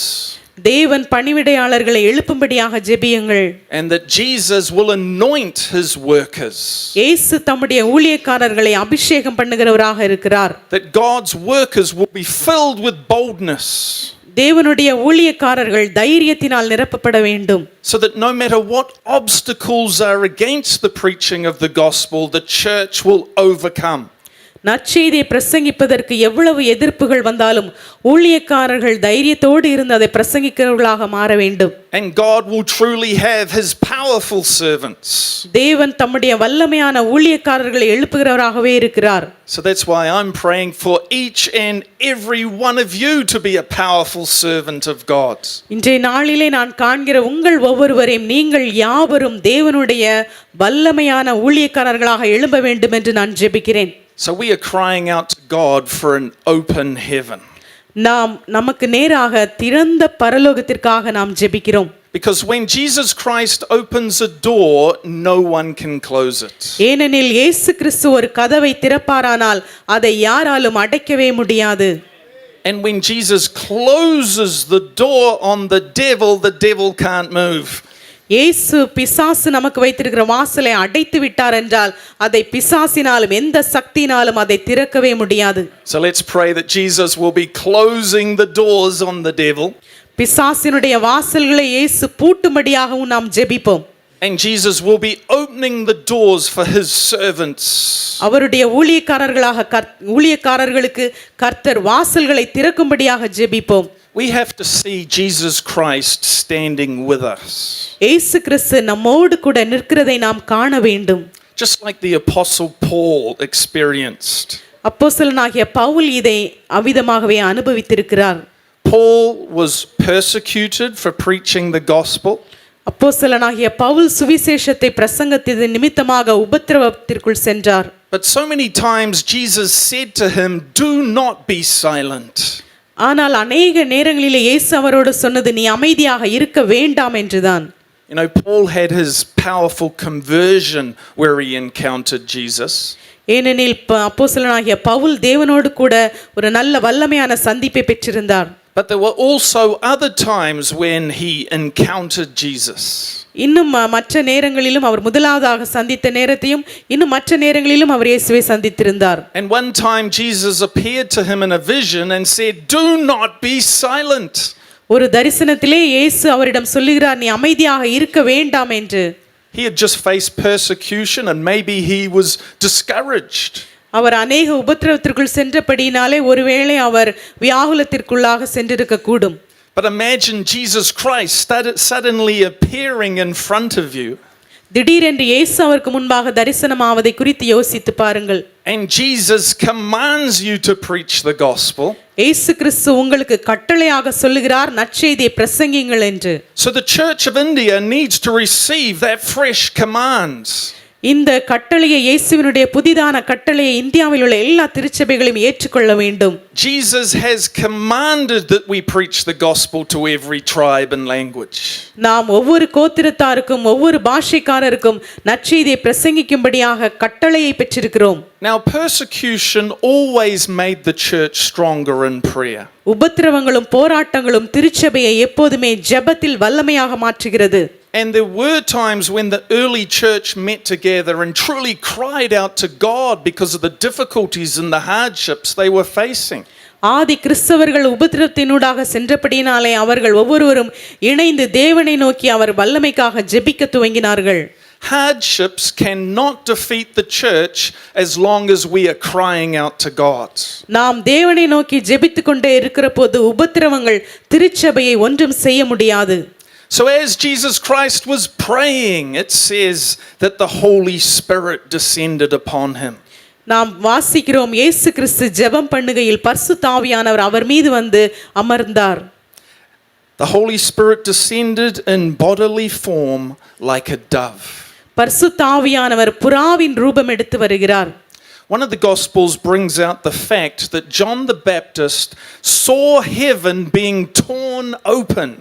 தேவன் பணிவிடையாளர்களை எழுப்பும்படியாக ஜெபியுங்கள்.
And that Jesus will anoint his workers.
இயேசு தம்முடைய ஊழியக்காரர்களை அபிஷேகம் பண்ணுகிறவராக இருக்கிறார்.
That God's workers will be filled with boldness.
தேவனுடைய ஊழியக்காரர்கள் தைரியத்தினால் நிரப்பப்பட வேண்டும்.
So that no matter what obstacles are against the preaching of the gospel, the church will overcome.
நற்செய்தியை பிரசங்கிப்பதற்கு எவ்வளவு எதிர்ப்புகள் வந்தாலும் ஊழியக்காரர்கள் தைரியத்தோடு இருந்து அதை பிரசங்கிக்கிறவர்களாக மாற வேண்டும்.
And God will truly have his powerful servants.
தேவன் தம்முடைய வல்லமையான ஊழியக்காரர்களை எழுப்புகிறவராகவே இருக்கிறார்.
So that's why I'm praying for each and every one of you to be a powerful servant of God.
இன்றைய நாளிலே நான் காண்கிற உங்கள் ஒவ்வொருவரையும் நீங்கள் யாவரும் தேவனுடைய வல்லமையான ஊழியக்காரர்களாக எழும்ப வேண்டும் என்று நான் ஜெபிக்கிறேன்.
So we are crying out to God for an open heaven.
நமக்கு நேராக திறந்த பரலோகத்திற்காக நாம் ஜெபிக்கிறோம்.
Because when Jesus Christ opens a door, no one can close it.
ஏனெனில் இயேசு கிறிஸ்து ஒரு கதவை திறப்பாரானால் அதை யாராலும் அடைக்கவே முடியாது.
And when Jesus closes the door on the devil can't move.
இயேசு பிசாசு நமக்கு வைத்திருக்கிற வாசலை அடைத்து விட்டார் என்றால் அதை பிசாசினாலும் எந்த சக்தியினாலும் அதை திறக்கவே முடியாது.
So let's pray that Jesus will be closing the doors on the devil.
பிசாசினுடைய வாசல்களை இயேசு பூட்டும்படியாகவும் நாம் ஜெபிப்போம்.
And Jesus will be opening the doors for his servants.
அவருடைய ஊழியக்காரர்களுக்கு கர்த்தர் வாசல்களை திறக்கும்படியாக ஜெபிப்போம்.
We have to see Jesus Christ standing with us.
இயேசு கிறிஸ்து நம்மோடு கூட நிற்கிறதை நாம் காண வேண்டும்.
Just like the apostle Paul experienced.
அப்போஸ்தலனாகிய பவுல் இதை அவிதமாகவே அனுபவித்திருக்கிறார்.
Paul was persecuted for preaching the gospel.
அப்போஸ்தலனாகிய பவுல் சுவிசேஷத்தை பிரசங்கத்தின் நிமித்தமாக உபத்திரவத்திற்குள் சென்றார்.
But so many times Jesus said to him, "Do not be silent."
ஆனால் அநேக நேரங்களிலே இயேசு அவரோடு சொன்னது நீ அமைதியாக இருக்க வேண்டாம் என்றுதான்.
You know, Paul had his powerful conversion where he encountered Jesus.
ஏனெனில் அப்போஸ்தலனாகிய பவுல் தேவனோடு கூட ஒரு நல்ல வல்லமையான சந்திப்பை பெற்றிருந்தார்.
But there were also other times when he encountered Jesus.
இன்னும் மற்ற நேரங்களிலும் அவர் முதலாவதாக சந்தித்த நேரத்தையும் இன்னும் மற்ற நேரங்களிலும் அவர் இயேசுவை சந்தித்திருந்தார்.
And one time Jesus appeared to him in a vision and said, "Do not be silent."
ஒரு தரிசனத்திலே இயேசு அவரிடம் சொல்லுகிறார் நீ அமைதியாக இருக்க வேண்டாம் என்று.
He had just faced persecution and maybe he was discouraged.
அவர் அநேக உபத்திரவத்திற்குள் சென்றபடியினாலே ஒருவேளை அவர் வியாகுலத்திற்குள்ளாக சென்றிருக்க கூடும்.
But imagine Jesus Christ suddenly appearing in front of you.
திடீரென்று இயேசு அவருக்கு முன்பாக தரிசனமாவதை குறித்து யோசித்து பாருங்கள்.
And Jesus commands you to preach the gospel.
இயேசு கிறிஸ்து உங்களுக்கு கட்டளையாக சொல்லுகிறார் நற்செய்தியை பிரசங்கியுங்கள் என்று.
So the Church of India needs to receive that fresh command.
இந்த கட்டளையை இயேசுவினுடைய புதிதான கட்டளையை இந்தியாவில் உள்ள எல்லா திருச்சபைகளையும் ஏற்றுக்கொள்ள வேண்டும்.
Jesus has commanded that we preach the gospel to every tribe and language.
நாம் ஒவ்வொரு கோத்திரத்தாருக்கும் ஒவ்வொரு பாஷைக்காரருக்கும் நற்செய்தியை பிரசங்கிக்கும்படியாக கட்டளையை பெற்றிருக்கிறோம்.
Now persecution always made the church stronger in prayer.
உபத்திரவங்களும் போராட்டங்களும் திருச்சபையை எப்போதுமே ஜெபத்தில் வல்லமையாக மாற்றுகிறது.
And there were times when the early church met together and truly cried out to God because of the difficulties and the hardships they were facing.
ஆதி கிறிஸ்தவர்கள் உபத்திரவத்தினூடாக சென்றபடியினாலே அவர்கள் ஒவ்வொருவரும் இணைந்து தேவனை நோக்கி அவர் வல்லமைக்காக ஜெபிக்க துவங்கினார்கள்.
Hardships cannot defeat the church as long as we are crying out to God.
நாம் தேவனை நோக்கி ஜெபித்துக் கொண்டே இருக்கிற போது உபத்திரவங்கள் திருச்சபையை ஒன்றும் செய்ய முடியாது.
So as Jesus Christ was praying, it says that the Holy Spirit descended upon him.
நாம் வாசிக்கிறோம் இயேசு கிறிஸ்து ஜெபம் பண்ணுகையில் பரிசுத்த ஆவியானவர் அவர் மீது வந்து அமர்ந்தார்.
The Holy Spirit descended in bodily form like a dove.
பரிசுத்த ஆவியானவர் புறாவின் ரூபம் எடுத்து வருகிறார்.
One of the Gospels brings out the fact that John the Baptist saw heaven being torn open.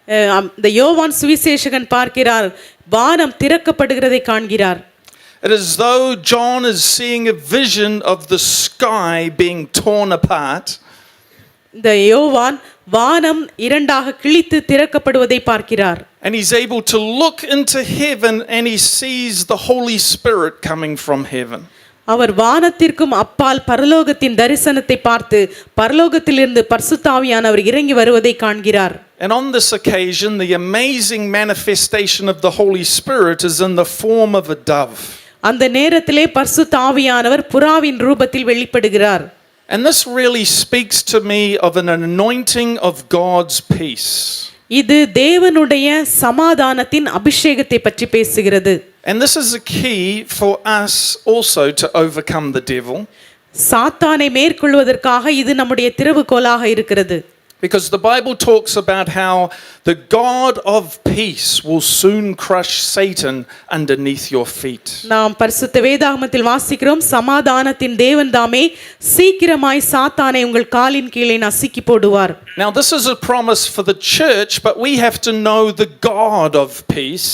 இந்த யோவான் சுவிசேஷகன் பார்க்கிறார் வானம் திறக்கப்படுகிறதை காண்கிறார்.
It is though John is seeing a vision of the sky being torn apart.
இந்த யோவான் வானம் இரண்டாக கிழித்து திறக்கப்படுவதை பார்க்கிறார்.
And he's able to look into heaven and he sees the Holy Spirit coming from heaven.
அவர் வானத்திற்கும் அப்பால் பரலோகத்தின் தரிசனத்தை பார்த்து பரலோகத்திலிருந்து பரிசுத்த ஆவியானவர் இறங்கி வருவதை காண்கிறார்.
And on this occasion the amazing manifestation of the Holy Spirit is in the form of a dove.
அந்த நேரத்திலே பரிசுத்த ஆவியானவர் புறாவின் ரூபத்தில் வெளிப்படுகிறார்.
And this really speaks to me of an anointing of God's peace.
இது தேவனுடைய சமாதானத்தின் அபிஷேகத்தை பற்றி பேசுகிறது.
And this is a key for us also to overcome the devil.
சாத்தானை மேற்கொள்வதற்காக இது நம்முடைய திறவுகோலாக இருக்கிறது.
Because the Bible talks about how the God of peace will soon crush Satan underneath your feet.
நாம் பரிசுத்த வேதாகமத்தில் வாசிக்கிறோம் சமாதானத்தின் தேவன் தாமே சீக்கிரமாய் சாத்தானை உங்கள் காலின் கீழே நசுக்கி போடுவார்.
Now this is a promise for the church, but we have to know the God of peace.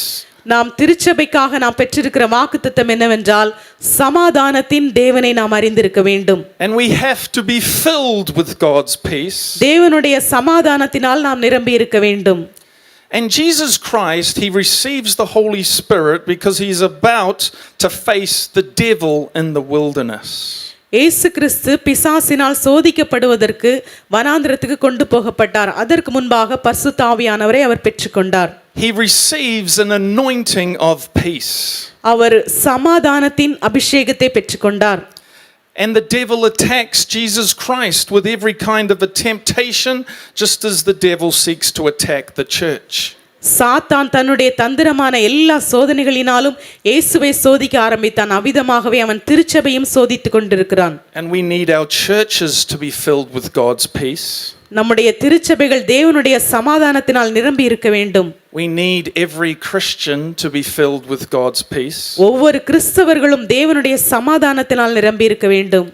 நாம் திருச்சபைக்காக நாம் பெற்றிருக்கிற வாக்குத்தத்தம் என்னவென்றால் சமாதானத்தின் தேவனை நாம் அறிந்திருக்க வேண்டும்.
And we have to be filled with God's peace.
தேவனுடைய சமாதானத்தினால் நாம் நிரம்பி இருக்க வேண்டும்.
And Jesus Christ, he receives the Holy Spirit because he's about to face the devil in the wilderness.
இயேசு கிறிஸ்து பிசாசினால் சோதிக்கப்படுவதற்கு வனாந்திரத்துக்கு கொண்டு போகப்பட்டார். அதற்கு முன்பாக பரிசுத்த ஆவியானவரை அவர் பெற்றுக்கொண்டார்.
He receives an anointing of peace.
அவர் சமாதானத்தின் அபிஷேகத்தை பெற்றுக்கொண்டார்.
And the devil attacks Jesus Christ with every kind of a temptation, just as the devil seeks to attack the church.
சாத்தான் தன்னுடைய தந்திரமான எல்லா சோதனைகளினாலும் இயேசுவை சோதிக்க ஆரம்பித்தான். அவ்விதமாகவே அவன் திருச்சபையும் சோதித்துக் கொண்டிருக்கிறான்.
And we need our churches to be filled with God's peace.
நம்முடைய திருச்சபைகள் தேவனுடைய சமாதானத்தினால் நிரம்பி இருக்க வேண்டும்.
We need every Christian to be filled with God's peace.
ஒவ்வொரு கிறிஸ்தவர்களும் தேவனுடைய சமாதானத்தினால் நிரம்பி இருக்க வேண்டும்.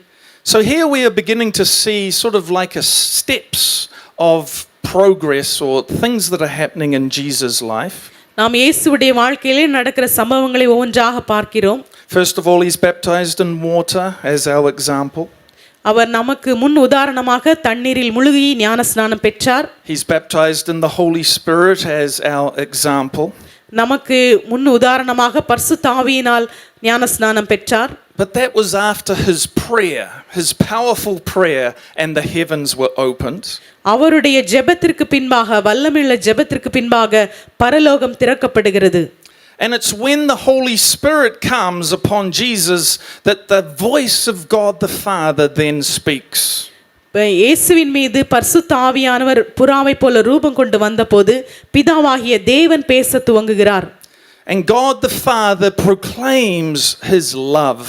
So here we are beginning to see sort of like a steps of progress or things that are happening in Jesus' life.
நாம் இயேசுவுடைய வாழ்க்கையிலே நடக்கிற சம்பவங்களை ஒவ்வொன்றாக பார்க்கிறோம்.
First of all, he's baptized in water as our example.
அவர் நமக்கு முன் உதாரணமாக தண்ணீரில் முழுகி ஞானஸ்நானம் பெற்றார்.
He's baptized in the Holy Spirit as our example.
நமக்கு முன் உதாரணமாக பரிசுத்த ஆவியினால் ஞானஸ்நானம் பெற்றார்.
But that was after his prayer, his powerful prayer, and the heavens were opened.
அவருடைய ஜெபத்திற்கு பின்பாக வல்லமையுள்ள ஜெபத்திற்கு பின்பாக பரலோகம் திறக்கப்படுகிறது.
And it's when the Holy Spirit comes upon Jesus that the voice of God the Father then speaks.
இயேசுவின் மீது பரிசுத்த ஆவியானவர் புறாவை போல ரூபம் கொண்டு வந்தபோது பிதாவாகிய தேவன் பேச துவங்குகிறார்.
And God the Father proclaims his love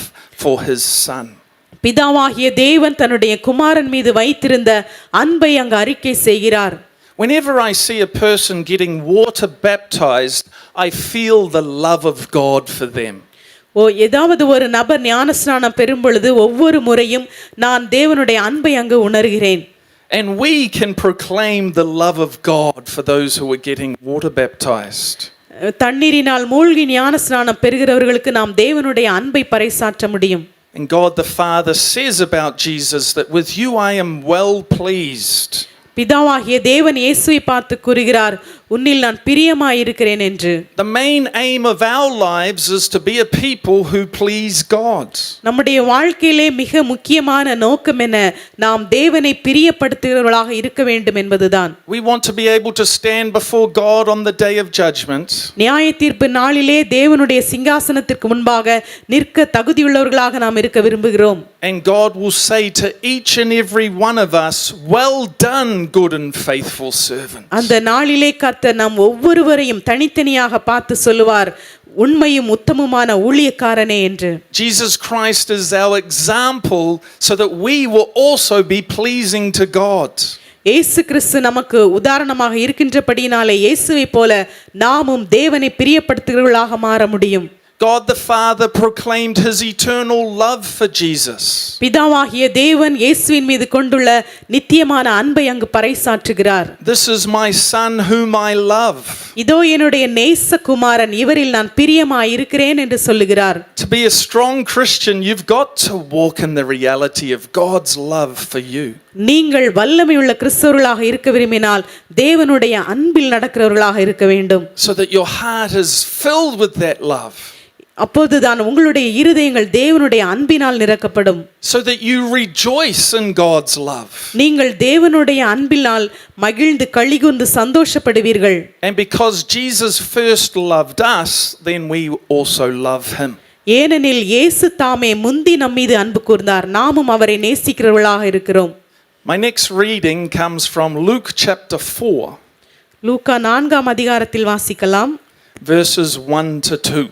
for his son.
பிதாவாகிய தேவன் தன்னுடைய குமாரன் மீது வைத்திருந்த அன்பை அங்கு அறிக்கை செய்கிறார்.
Whenever I see a person getting water baptized, I feel the love of God for them.
ஏதாவது ஒரு நபர் ஞானஸ்நானம் பெறும் பொழுது ஒவ்வொரு முறையும் நான் தேவனுடைய அன்பை அங்கு உணர்கிறேன்.
And we can proclaim the love of God for those who are getting water baptized.
தண்ணீரினால் மூழ்கி ஞானஸ்நானம் பெறுகிறவர்களுக்கு நாம் தேவனுடைய அன்பை பறைசாற்ற முடியும்.
And God the Father says about Jesus that with you I am well pleased.
பிதாவாகிய தேவன் இயேசுவை பார்த்து கூறுகிறார், உன்னில் நான் பிரியமாயிருக்கிறேன் என்று.
The main aim of our lives is to be a people who please God.
நம்முடைய வாழ்க்கையிலே மிக முக்கியமான நோக்கம் என்ன? நாம் தேவனை பிரியப்படுத்துகிறவர்களாக இருக்க வேண்டும் என்பதுதான்.
We want to be able to stand before God on the day of judgment.
நியாய தீர்ப்பு நாளிலே தேவனுடைய சிங்காசனத்திற்கு முன்பாக நிற்க தகுதியுள்ளவர்களாக நாம் இருக்க விரும்புகிறோம்.
And God will say to each and every one of us, well done, good and faithful servant.
அந்த நாளிலே கர்த்தர் நாம் ஒவ்வொருவரையும் தனித்தனியாக பார்த்து சொல்லுவார், உண்மையும் உத்தமமான ஊழியக்காரனே என்று.
Jesus Christ is our example so that we will also be pleasing to God.
இயேசு கிறிஸ்து நமக்கு உதாரணமாக இருக்கின்றபடியினாலே இயேசுவை போல நாமும் தேவனை பிரியப்படுத்துகிறவர்களாக மாற முடியும்.
God the Father proclaimed his eternal love for Jesus.
பிதாவாகிய தேவன் இயேசுவின் மீது கொண்டுள்ள நித்தியமான அன்பை அங்கு பறைசாற்றுகிறார்.
This is my son whom I love.
இதோ என்னுடைய நேச குமாரன், இவரில் நான் பிரியமாய் இருக்கிறேன் என்று சொல்லுகிறார்.
To be a strong Christian, you've got to walk in the reality of God's love for you.
நீங்கள் வல்லமையுள்ள கிறிஸ்தவர்களாக இருக்க விரும்பினால் தேவனுடைய அன்பில் நடக்கிறவர்களாக இருக்க வேண்டும்.
So that your heart is filled with that love.
அப்போதுதான் உங்களுடைய இருதயங்கள் தேவனுடைய அன்பினால் நிரப்பப்படும்.
So that you rejoice in God's love.
நீங்கள் தேவனுடைய அன்பினால் மகிழ்ந்து களிகூர்ந்து சந்தோஷப்படுவீர்கள்.
And because Jesus first loved us, then we also love him.
ஏனெனில் இயேசு தாமே முந்தி நம்மீது அன்பு கூர்ந்தார், நாமும் அவரை நேசிக்கிறவர்களாக இருக்கிறோம்.
My next reading comes from Luke chapter 4.
லூக்கா 4ஆம் அதிகாரத்தில் வாசிக்கலாம்.
Verses 1 to 2.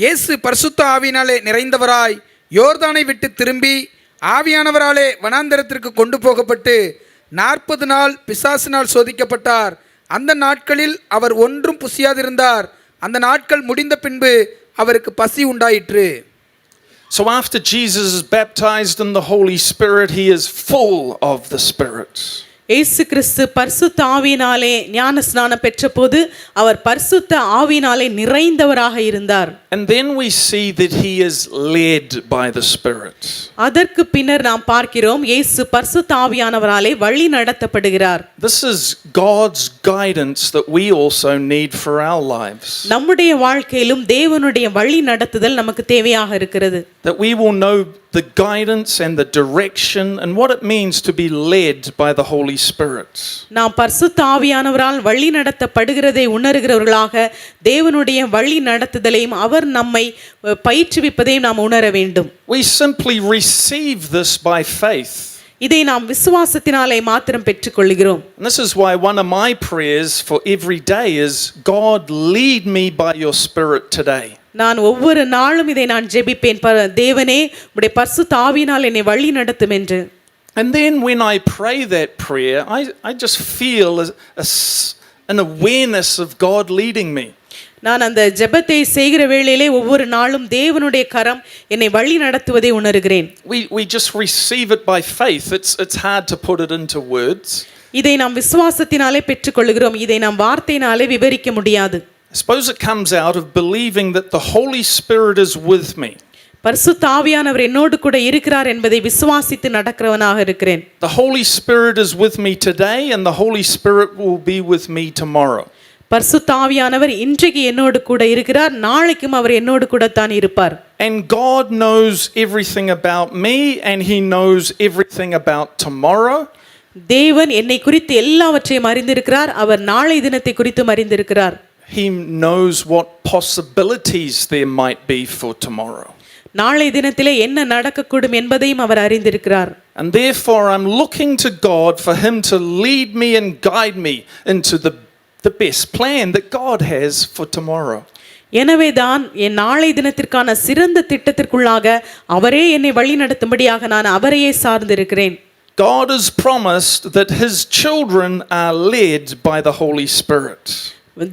இயேசு பரிசுத்த ஆவியினாலே நிறைந்தவராய் யோர்தானை விட்டு திரும்பி ஆவியானவராலே வனாந்தரத்திற்கு கொண்டு போகப்பட்டு 40 நாள் பிசாசினால் சோதிக்கப்பட்டார். அந்த நாட்களில் அவர் ஒன்றும் புசியாதிருந்தார். அந்த நாட்கள் முடிந்த பின்பு அவருக்கு பசி உண்டாயிற்று.
So after Jesus is baptized in the Holy Spirit, he is full of the Spirit.
இயேசு கிறிஸ்து பரிசுத்த ஆவியினாலே ஞான ஸ்நானம் பெற்றபோது அவர் பரிசுத்த ஆவியினாலே நிறைந்தவராக இருந்தார்.
And then we see that he is led by the Spirit.
அதற்கு பின்னர் நாம் பார்க்கிறோம் இயேசு பரிசுத்த ஆவியானவராலே வழி நடத்தப்படுகிறார்.
This is God's guidance that we also need for our lives.
நம்முடைய வாழ்க்கையிலும் தேவனுடைய வழி நடத்துதல் நமக்கு தேவையாக இருக்கிறது.
That we will know the guidance and the direction and what it means to be led by the Holy Spirit.
நாம் பரிசுத்த ஆவியானவரால் வழி நடத்தப்படுகிறதை உணர்கிறவர்களாக தேவனுடைய வழி நடத்துதலையும் அவர் நம்மை பயிற்றுவிப்பதையும் நாம் உணர வேண்டும்.
We simply receive this by faith.
இதை நாம் விசுவாசத்தினாலே மாத்திரம் பெற்றுக்கொள்கிறோம்.
And this is why one of my prayers for every day is, God, lead me by your Spirit today.
நான் ஒவ்வொரு நாளும் இதை நான் ஜெபிப்பேன், தேவனே உம்முடைய பரிசுத்த ஆவியினால் என்னை வழி நடத்தும் என்று.
And then when I pray that prayer, I just feel an awareness of God leading me.
நான் அந்த ஜெபத்தை செய்கிற வேளையிலே ஒவ்வொரு நாளும் தேவனுடைய கரம் என்னை வழி நடத்துவதை உணர்கிறேன்.
We just receive it by faith. It's hard to put it into words.
இதை நாம் விசுவாசத்தினாலே பெற்றுக்கொள்கிறோம். இதை நாம் வார்த்தையினாலே விவரிக்க முடியாது.
I suppose it comes out of believing that the Holy Spirit is with me.
பரிசுத்த ஆவியானவர் என்னோடு கூட இருக்கிறார் என்பதை விசுவாசித்து நடக்கிறவனாக இருக்கிறேன்.
The Holy Spirit is with me today and the Holy Spirit will be with me tomorrow.
பரிசுத்த ஆவியானவர் இன்றைக்கு என்னோடு கூட இருக்கிறார், நாளைக்கும் அவர் என்னோடு கூட தான் இருப்பார்.
And God knows everything about me and he knows everything about tomorrow.
தேவன் என்னை குறித்து எல்லாவற்றையும் அறிந்திருக்கிறார், அவர் நாளை தினத்தை குறித்தும் அறிந்திருக்கிறார்.
He knows what possibilities there might be for tomorrow.
நாளை தினத்திலே என்ன நடக்கக்கூடும் என்பதையும் அவர் அறிந்திருக்கிறார்.
And therefore I'm looking to God for him to lead me and guide me into the best plan that God has for tomorrow.
எனவே தான் என் நாளை தினத்திற்கான சிறந்த திட்டத்திற்குள்ளாக அவரே என்னை வழி நடத்தும்படியாக நான் அவரையே சார்ந்திருக்கிறேன்.
God has promised that his children are led by the Holy Spirit.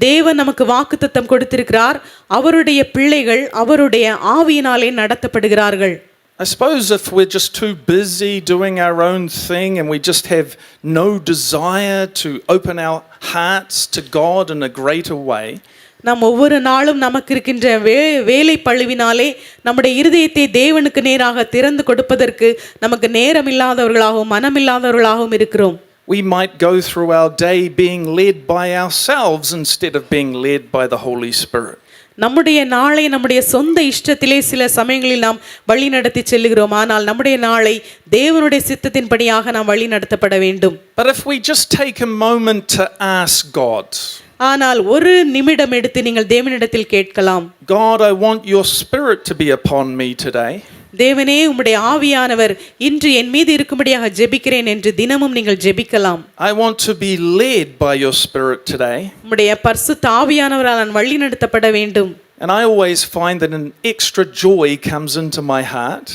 தேவன் நமக்கு வாக்குத்தத்தம் கொடுத்திருக்கிறார், அவருடைய பிள்ளைகள் அவருடைய ஆவியினாலே நடத்தப்படுகிறார்கள்.
I suppose if we're just too busy doing our own thing and we just have no desire to open our hearts to God in a greater way,
நாம் ஒவ்வொரு நாளும் நமக்கு இருக்கின்ற வேலை பழுவினாலே நம்முடைய இருதயத்தை தேவனுக்கு நேராக திறந்து கொடுப்பதற்கு நமக்கு நேரம் இல்லாதவர்களாகவும் மனமில்லாதவர்களாகவும் இருக்கிறோம்.
we might go through our day being led by ourselves instead of being led by the Holy Spirit.
நம்முடைய நாளை நம்முடைய சொந்த இஷ்டத்திலே சில சமயங்களில் நாம் வழி நடத்தி செல்கிறோம், ஆனால் நம்முடைய நாளை தேவனுடைய சித்தத்தின்படியாக நாம் வழி நடத்தப்பட வேண்டும்.
But if we just take a moment to ask God,
ஆனால் ஒரு நிமிடம் எடுத்து நீங்கள் தேவனிடத்தில் கேட்கலாம்,
God, I want your Spirit to be upon me today.
தேவனே உம்முடைய ஆவியானவர் இன்று என் மீது இருக்கும்படியாக ஜெபிக்கிறேன் என்று தினமும் நீங்கள் ஜெபிக்கலாம்.
I want to be led by your Spirit today.
உம்முடைய பரிசுத்த ஆவியானவரால் நான் வழி நடத்தப்பட வேண்டும்.
And I always find that an extra joy comes into my heart.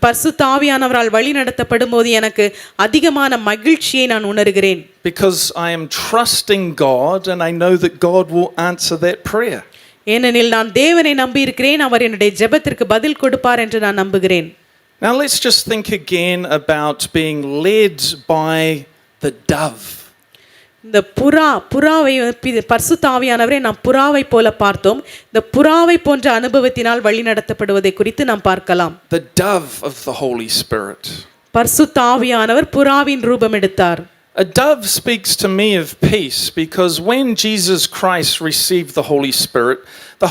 பரிசுத்த ஆவியானவரால் வழி நடத்தப்படும் போது எனக்கு அதிகமான மகிழ்ச்சியை நான் உணர்கிறேன்.
Because I am trusting God and I know that God will answer that prayer.
ஏனெனில் நான் தேவனை நம்பி இருக்கிறேன், அவர் என்னுடைய ஜெபத்திற்கு பதில் கொடுப்பார் என்று நான் நம்புகிறேன்.
Now let's just think again about being led by the dove.
இந்த புறாவை பரிசுத்த ஆவியானவரை நாம் புறாவை போல பார்த்தோம். இந்த புறாவை போன்ற அனுபவத்தினால் வழி நடத்தப்படுவதை குறித்து நாம் பார்க்கலாம்.
The dove of the Holy Spirit.
பரிசுத்த ஆவியானவர் புறாவின் ரூபம் எடுத்தார்.
A dove speaks to me of peace because when Jesus Christ received the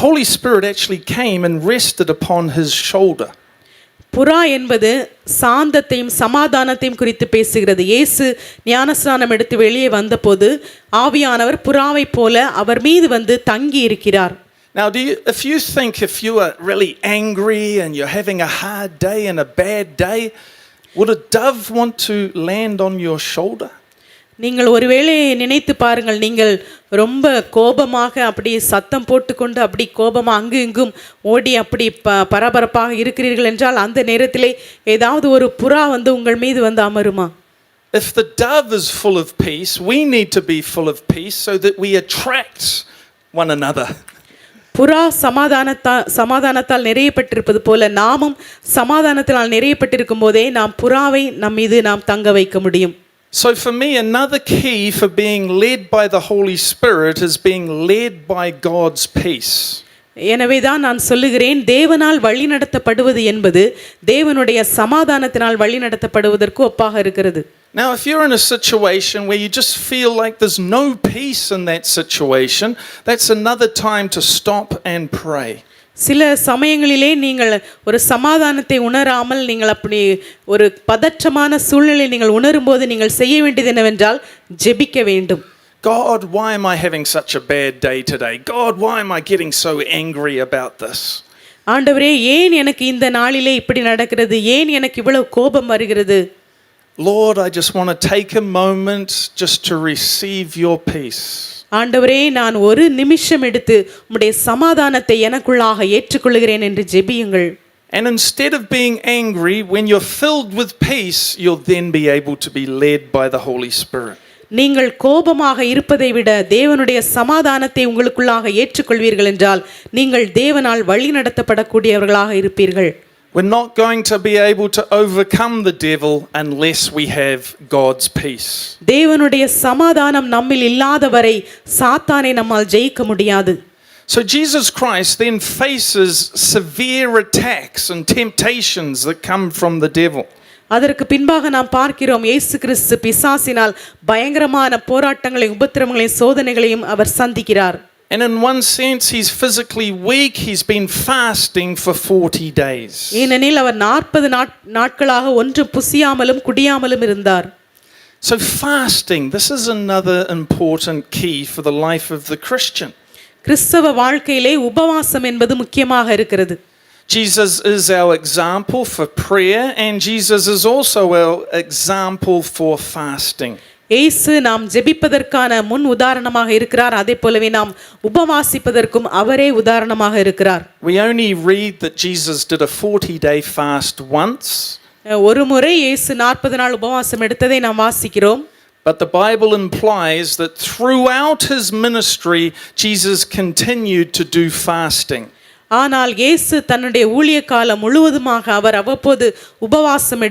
Holy Spirit actually came and rested upon his shoulder.
புறா என்பது சாந்தத்தையும் சமாதானத்தையும் குறித்து பேசுகிறது. இயேசு ஞானஸ்நானம் எடுத்து வெளியே வந்தபோது ஆவியானவர் புறாவை போல அவர் மீது வந்து தங்கி இருக்கிறார்.
Now if you are really angry and you're having a hard day and a bad day, would a dove want to land on your shoulder?
நீங்கள் ஒருவேளை நினைத்து பாருங்கள், நீங்கள் ரொம்ப கோபமாக அப்படி சத்தம் போட்டுக்கொண்டு அப்படி கோபமாக அங்கு இங்கும் ஓடி அப்படி பரபரப்பாக இருக்கிறீர்கள் என்றால் அந்த நேரத்திலே ஏதாவது ஒரு புறா வந்து உங்கள் மீது வந்து அமருமா?
If the dove is full of peace, we need to be full of peace so that we attract one another.
புறா சமாதானத்தால் நிறையப்பட்டிருப்பது போல நாமும் சமாதானத்தினால் நிறையப்பட்டிருக்கும் போதே நாம் புறாவை நம் மீது நாம் தங்க வைக்க முடியும்.
So, for me, another key for being led by the Holy Spirit is being led by God's peace.
எனவேதான் நான் சொல்லுகிறேன், தேவனால் வழிநடத்தப்படுவது என்பது தேவனுடைய சமாதானத்தினால் வழிநடத்தப்படுவதற்கு ஒப்பாக இருக்கிறது.
Now, if you're in a situation where you just feel like there's no peace in that situation, that's another time to stop and pray.
சில சமயங்களிலே நீங்கள் ஒரு சமாதானத்தை உணராமல் நீங்கள் அப்படி ஒரு பதற்றமான சூழ்நிலை நீங்கள் உணரும்போது நீங்கள் செய்ய வேண்டியது என்னவென்றால் ஜெபிக்க வேண்டும்.
God, why am I having such a bad day today? God, why am I getting so angry about this?
ஆண்டவரே, ஏன் எனக்கு இந்த நாளிலே இப்படி நடக்கிறது? ஏன் எனக்கு இவ்வளவு கோபம் வருகிறது?
Lord, I just want to take a moment just to receive your peace.
ஆண்டவரே, நான் ஒரு நிமிஷம் எடுத்து உம்முடைய சமாதானத்தை எனக்குள்ளாக ஏற்றுக்கொள்கிறேன் என்று ஜெபியுங்கள்.
And instead of being angry, when you're filled with peace, you'll then be able to be led by the Holy Spirit.
நீங்கள் கோபமாக இருப்பதை விட தேவனுடைய சமாதானத்தை உங்களுக்குள்ளாக ஏற்றுக்கொள்வீர்கள் என்றால் நீங்கள் தேவனால் வழி நடத்தப்படக்கூடியவர்களாக இருப்பீர்கள்.
We're not going to be able to overcome the devil unless we have God's peace.
தேவனுடைய சமாதானம் நம்மில் இல்லாதவரை சாத்தானை நம்மால் ஜெயிக்க முடியாது.
So Jesus Christ then faces severe attacks and temptations that come from the devil.
அதற்கு பின்பாக நாம் பார்க்கிறோம், இயேசு கிறிஸ்து பிசாசினால் பயங்கரமான போராட்டங்களையும் உபத்திரவங்களையும் சோதனைகளையும் அவர் சந்திக்கிறார்.
And in one sense, he's physically weak. He's been fasting for 40 days.
ஏனெனில் அவர் 40 நாட்களாக ஒன்றும் புசியாமலும் குடியாமலும் இருந்தார்.
So fasting, this is another important key for the life of the Christian.
கிறிஸ்தவ வாழ்க்கையிலே உபவாசம் என்பது முக்கியமாக இருக்கிறது.
Jesus is our example for prayer, and Jesus is also our example for fasting.
இயேசு நாம் ஜெபிப்பதற்கான முன் உதாரணமாக இருக்கிறார். அதே போலவே நாம் உபவாசிப்பதற்கும் அவரே உதாரணமாக இருக்கிறார்.
We only read that Jesus did a 40-day fast once.
ஒரு முறை இயேசு 40 நாள் உபவாசம் எடுத்ததை நாம் வாசிக்கிறோம்.
But the Bible implies that throughout his ministry, Jesus continued to do fasting.
ஆனால் இயேசு தன்னுடைய ஊழிய காலம் முழுவதுமாக அவர் அவ்வப்போது உபவாசம்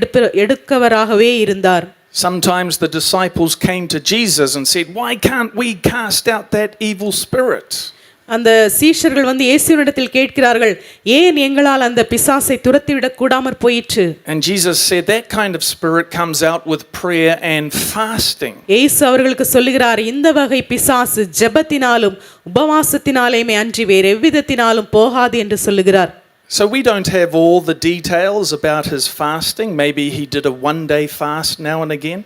எடுக்கவராகவே இருந்தார்.
Sometimes the disciples came to Jesus and said, "Why can't we cast out that evil spirit?"
அந்த சீஷர்கள் வந்து இயேசுவினிடத்தில் கேட்கிறார்கள், ஏன் எங்களால் அந்த பிசாசை துரத்திவிடக் கூடாமற் போயிற்று?
And Jesus said that kind of spirit comes out with prayer and fasting.
இயேசு அவர்களுக்கு சொல்லுகிறார், இந்த வகை பிசாசு ஜெபத்தினாலும் உபவாசத்தினாலேயுமே அன்றி வேறு எவ்விதத்தினாலும் போகாது என்று சொல்லுகிறார்.
So we don't have all the details about his fasting. Maybe he did a one-day fast now and again.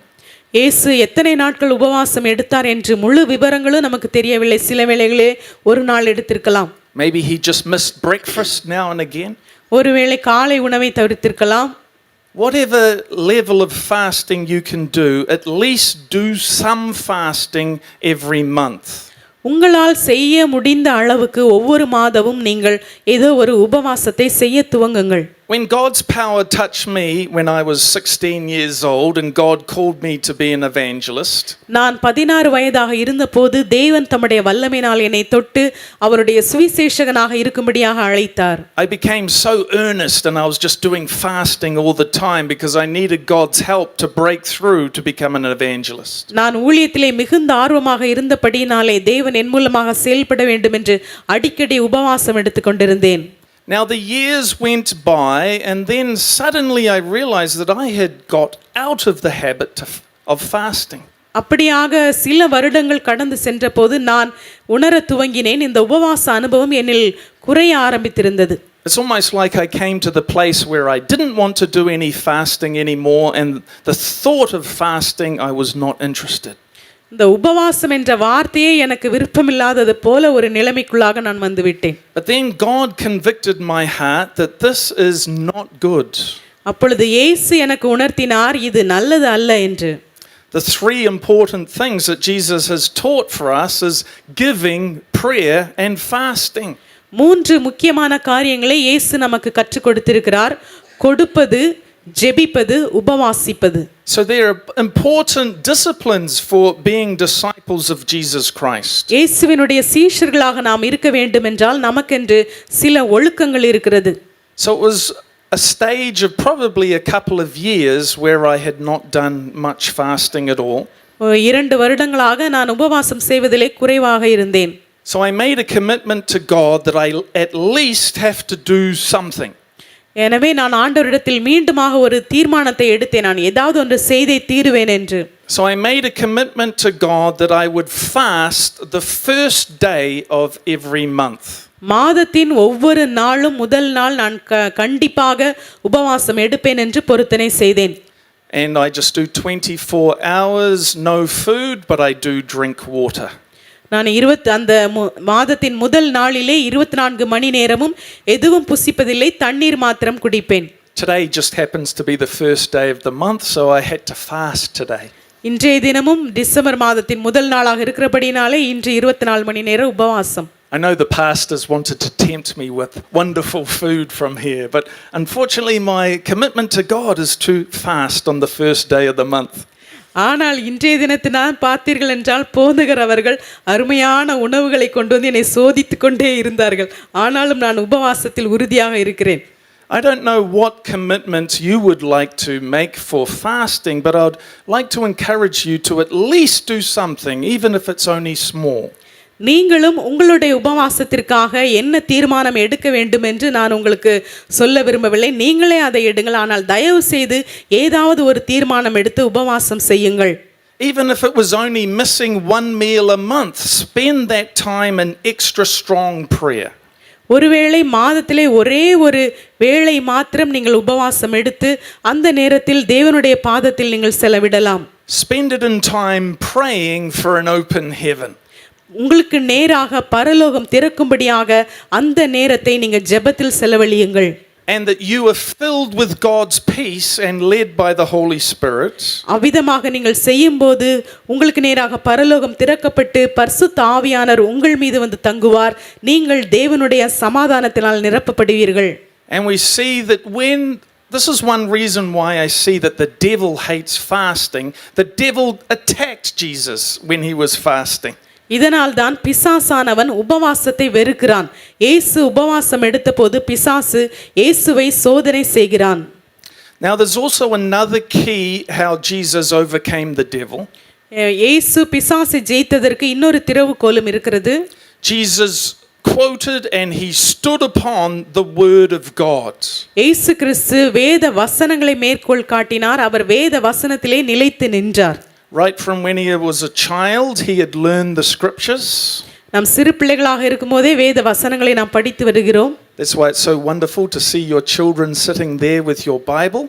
இயேசு எத்தனை நாட்கள் உபவாசம் எடுத்தார் என்று முழு விவரங்களும் நமக்கு தெரியவில்லை. சில வேளைகளே ஒரு நாள் எடுத்திருக்கலாம்.
Maybe he just missed breakfast now and again.
ஒருவேளை காலை உணவை தவிர்த்திருக்கலாம்.
Whatever level of fasting you can do, at least do some fasting every month.
உங்களால் செய்ய முடிந்த அளவுக்கு ஒவ்வொரு மாதமும் நீங்கள் ஏதோ ஒரு உபவாசத்தை செய்ய துவங்குங்கள்.
When God's power touched me when I was 16 years old and God called me to be an evangelist,
நான் 16 வயதாக இருந்தபோது தேவன் தம்முடைய வல்லமையினால் என்னை தொட்டு அவருடைய சுவிசேஷகனாக இருக்கும்படியாக அழைத்தார்.
I became so earnest and I was just doing fasting all the time because I needed God's help to break through to become an evangelist.
நான் ஊழியத்திலே மிகுந்த ஆர்வமாக இருந்தபடியினாலே தேவன் என் மூலமாக செயல்பட வேண்டும் என்று அடிக்கடி உபவாசம் எடுத்துக்கொண்டிருந்தேன்.
Now the years went by and then suddenly I realized that I had got out of the habit of fasting.
அப்படியாக சில வருடங்கள் கடந்து சென்றபோது நான் உணர துவங்கினேன், இந்த உபவாச அனுபவம் என்னில் குறைய ஆரம்பித்திருந்தது.
It's almost like I came to the place where I didn't want to do any fasting anymore, and the thought of fasting I was not interested.
இந்த உபவாசம் என்ற வார்த்தையே எனக்கு விருப்பமில்லாதது போல ஒரு நிலைமைக்குள்ளாக நான் வந்துவிட்டேன்.
But then God convicted my heart that this is not good.
அப்பொழுது இயேசு எனக்கு உணர்த்தினார், இது நல்லது அல்ல என்று.
The three important things that Jesus has taught for us is giving, prayer and fasting.
3 முக்கியமான காரியங்களை இயேசு நமக்கு கற்றுக் கொடுத்திருக்கிறார்: கொடுப்பது, ஜெபிப்பது, உபவாசிப்பது.
So there are important disciplines for being disciples of Jesus Christ.
இயேசுவினுடைய சீஷர்களாக நாம் இருக்க வேண்டும் என்றால் நமக்கென்று சில ஒழுக்கங்கள் இருக்கிறது.
So it was a stage of probably a couple of years where I had not done much fasting at all.
2 வருடங்களாக நான் உபவாசம் செய்வதிலே குறைவாக இருந்தேன்.
So I made a commitment to God that I at least have to do something.
எனவே நான் ஆண்டவரிடத்தில் மீண்டுமாக ஒரு தீர்மானத்தை எடுத்தேன், நான் ஏதாவது ஒன்று செய்தே தீருவேன் என்று.
So I made a commitment to God that I would fast the first day of every month.
மாதத்தின் ஒவ்வொரு நாளும் முதல் நாள் நான் கண்டிப்பாக உபவாசம் எடுப்பேன் என்று பொருத்தனை செய்தேன்.
And I just do 24 hours, no food, but I do drink water.
நான் அந்த மாதத்தின் முதல் நாளிலே 24 மணி நேரமும் எதுவும் புசிப்பதில்லை, தண்ணீர் மாத்திரம் குடிப்பேன்.
Today just happens to be the first day of the month, so I had to fast today.
இன்றைய தினமும் டிசம்பர் மாதத்தின் முதல் நாளாக இருக்கிறபடினாலே இன்று 24 மணி நேர உபவாசம்.
I know the pastors wanted to tempt me with wonderful food from here, but unfortunately my commitment to God is to fast on the first day of the month.
ஆனால் இன்றைய தினத்தினால் பார்த்தீர்கள் என்றால் போதகர் அவர்கள் அருமையான உணவுகளை கொண்டு வந்து என்னை சோதித்துக் கொண்டே இருந்தார்கள். ஆனாலும் நான் உபவாசத்தில் உறுதியாக இருக்கிறேன்.
I don't know what commitments you would like to make for fasting, but I would like to encourage you to at least do something, even if it's only small.
நீங்களும் உங்களுடைய உபவாசத்திற்காக என்ன தீர்மானம் எடுக்க வேண்டும் என்று நான் உங்களுக்கு சொல்ல விரும்பவில்லை. நீங்களே அதை எடுங்கள். ஆனால் தயவு செய்து ஏதாவது ஒரு தீர்மானம் எடுத்து உபவாசம் செய்யுங்கள்.
Even if it was only missing one meal a month, spend that time in extra strong prayer.
ஒருவேளை மாதத்திலே ஒரே ஒரு வேளை மாத்திரம் நீங்கள் உபவாசம் எடுத்து அந்த நேரத்தில் தேவனுடைய பாதத்தில் நீங்கள் செலவிடலாம்.
Spend it in time praying for an open heaven.
உங்களுக்கு நேராக பரலோகம் திறக்கும்படியாக அந்த நேரத்தை நீங்க ஜெபத்தில் செலவழியுங்கள்.
And that you are filled with God's peace and led by the Holy Spirit.
அவ்விதமாக நீங்கள் செய்யும்போது உங்களுக்கு நேராக பரலோகம் திறக்கப்பட்டு பரிசுத்த ஆவியானவர் உங்கள் மீது வந்து தங்குவார். நீங்கள் தேவனுடைய சமாதானத்தினால் நிரப்பப்படுவீர்கள்.
And we see that this is one reason why I see that the devil hates fasting. The devil attacked Jesus when he was fasting.
இதனால் தான் பிசாசானவன் உபவாசத்தை வெறுக்கிறான். இயேசு உபவாசம் எடுத்தபோது பிசாசு இயேசுவை சோதனை செய்கிறான்.
Now there's also another key how Jesus overcame the devil.
இயேசு பிசாசை ஜெயித்ததற்கு இன்னொரு திறவுகோலும் இருக்கிறது.
Jesus quoted and he stood upon the word of God.
இயேசு கிறிஸ்து வேத வசனங்களை மேற்கோள் காட்டினார். அவர் வேத வசனத்திலே நிலைத்து நின்றார்.
Right from when he was a child, he had learned the scriptures.
நாம் சிறு பிள்ளைகளாக இருக்கும்போதே வேத வசனங்களை நாம் படித்து வருகிறோம்.
That's why it's so wonderful to see your children sitting there with your Bible.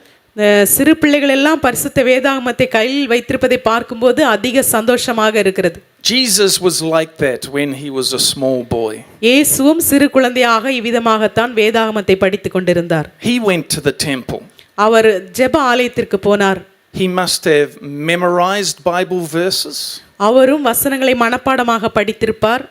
சிறு பிள்ளைகள் எல்லாம் பரிசுத்த வேதாகமத்தை கையில் வைத்திருப்பதை பார்க்கும்போது அதிக சந்தோஷமாக இருக்கிறது.
Jesus was like that when he was a small boy.
இயேசுவும் சிறு குழந்தையாக இவ்விதமாகத்தான் வேதாகமத்தை படித்துக் கொண்டிருந்தார்.
He went to the temple.
அவர் ஜெப ஆலயத்திற்கு போனார்.
He must have memorized Bible verses.
அவரும் வசனங்களை மனப்பாடமாக படித்திருப்பார்.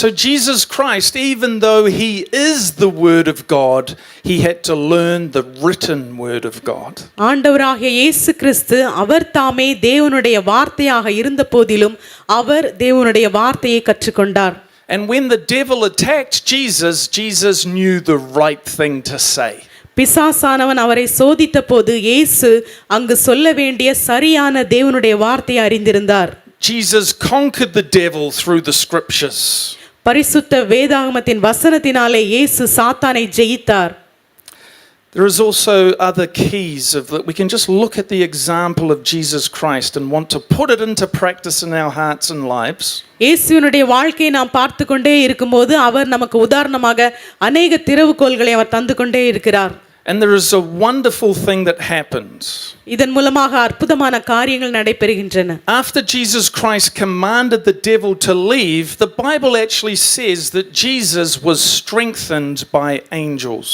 So Jesus Christ, even though he is the word of God, he had to learn the written word of God.
ஆண்டவராகிய இயேசு கிறிஸ்து அவர் தாமே தேவனுடைய வார்த்தையாக இருந்த போதிலும் அவர் தேவனுடைய வார்த்தையை கற்றுக்கொண்டார்.
And when the devil attacked Jesus, Jesus knew the right thing to say.
பிசாசானவன் அவரை சோதித்த போது இயேசு அங்கு சொல்ல வேண்டிய சரியான தேவனுடைய வார்த்தையை அறிந்திருந்தார்.
Jesus conquered the devil through the scriptures.
பரிசுத்த வேதாகமத்தின் வசனத்தினாலே இயேசு சாத்தானை ஜெயித்தார்.
There is also other keys of that. We can just look at the example of Jesus Christ and want to put it into practice in our hearts and lives.
இயேசுவினுடைய வாழ்க்கையை நாம் பார்த்து கொண்டே இருக்கும்போது அவர் நமக்கு உதாரணமாக அநேக திறவுகோல்களை அவர் தந்து கொண்டே இருக்கிறார்.
And there is a wonderful thing that happens.
இதன் மூலமாக அற்புதமான காரியங்கள் நடைபெறுகின்றன.
After Jesus Christ commanded the devil to leave, the Bible actually says that Jesus was strengthened by angels.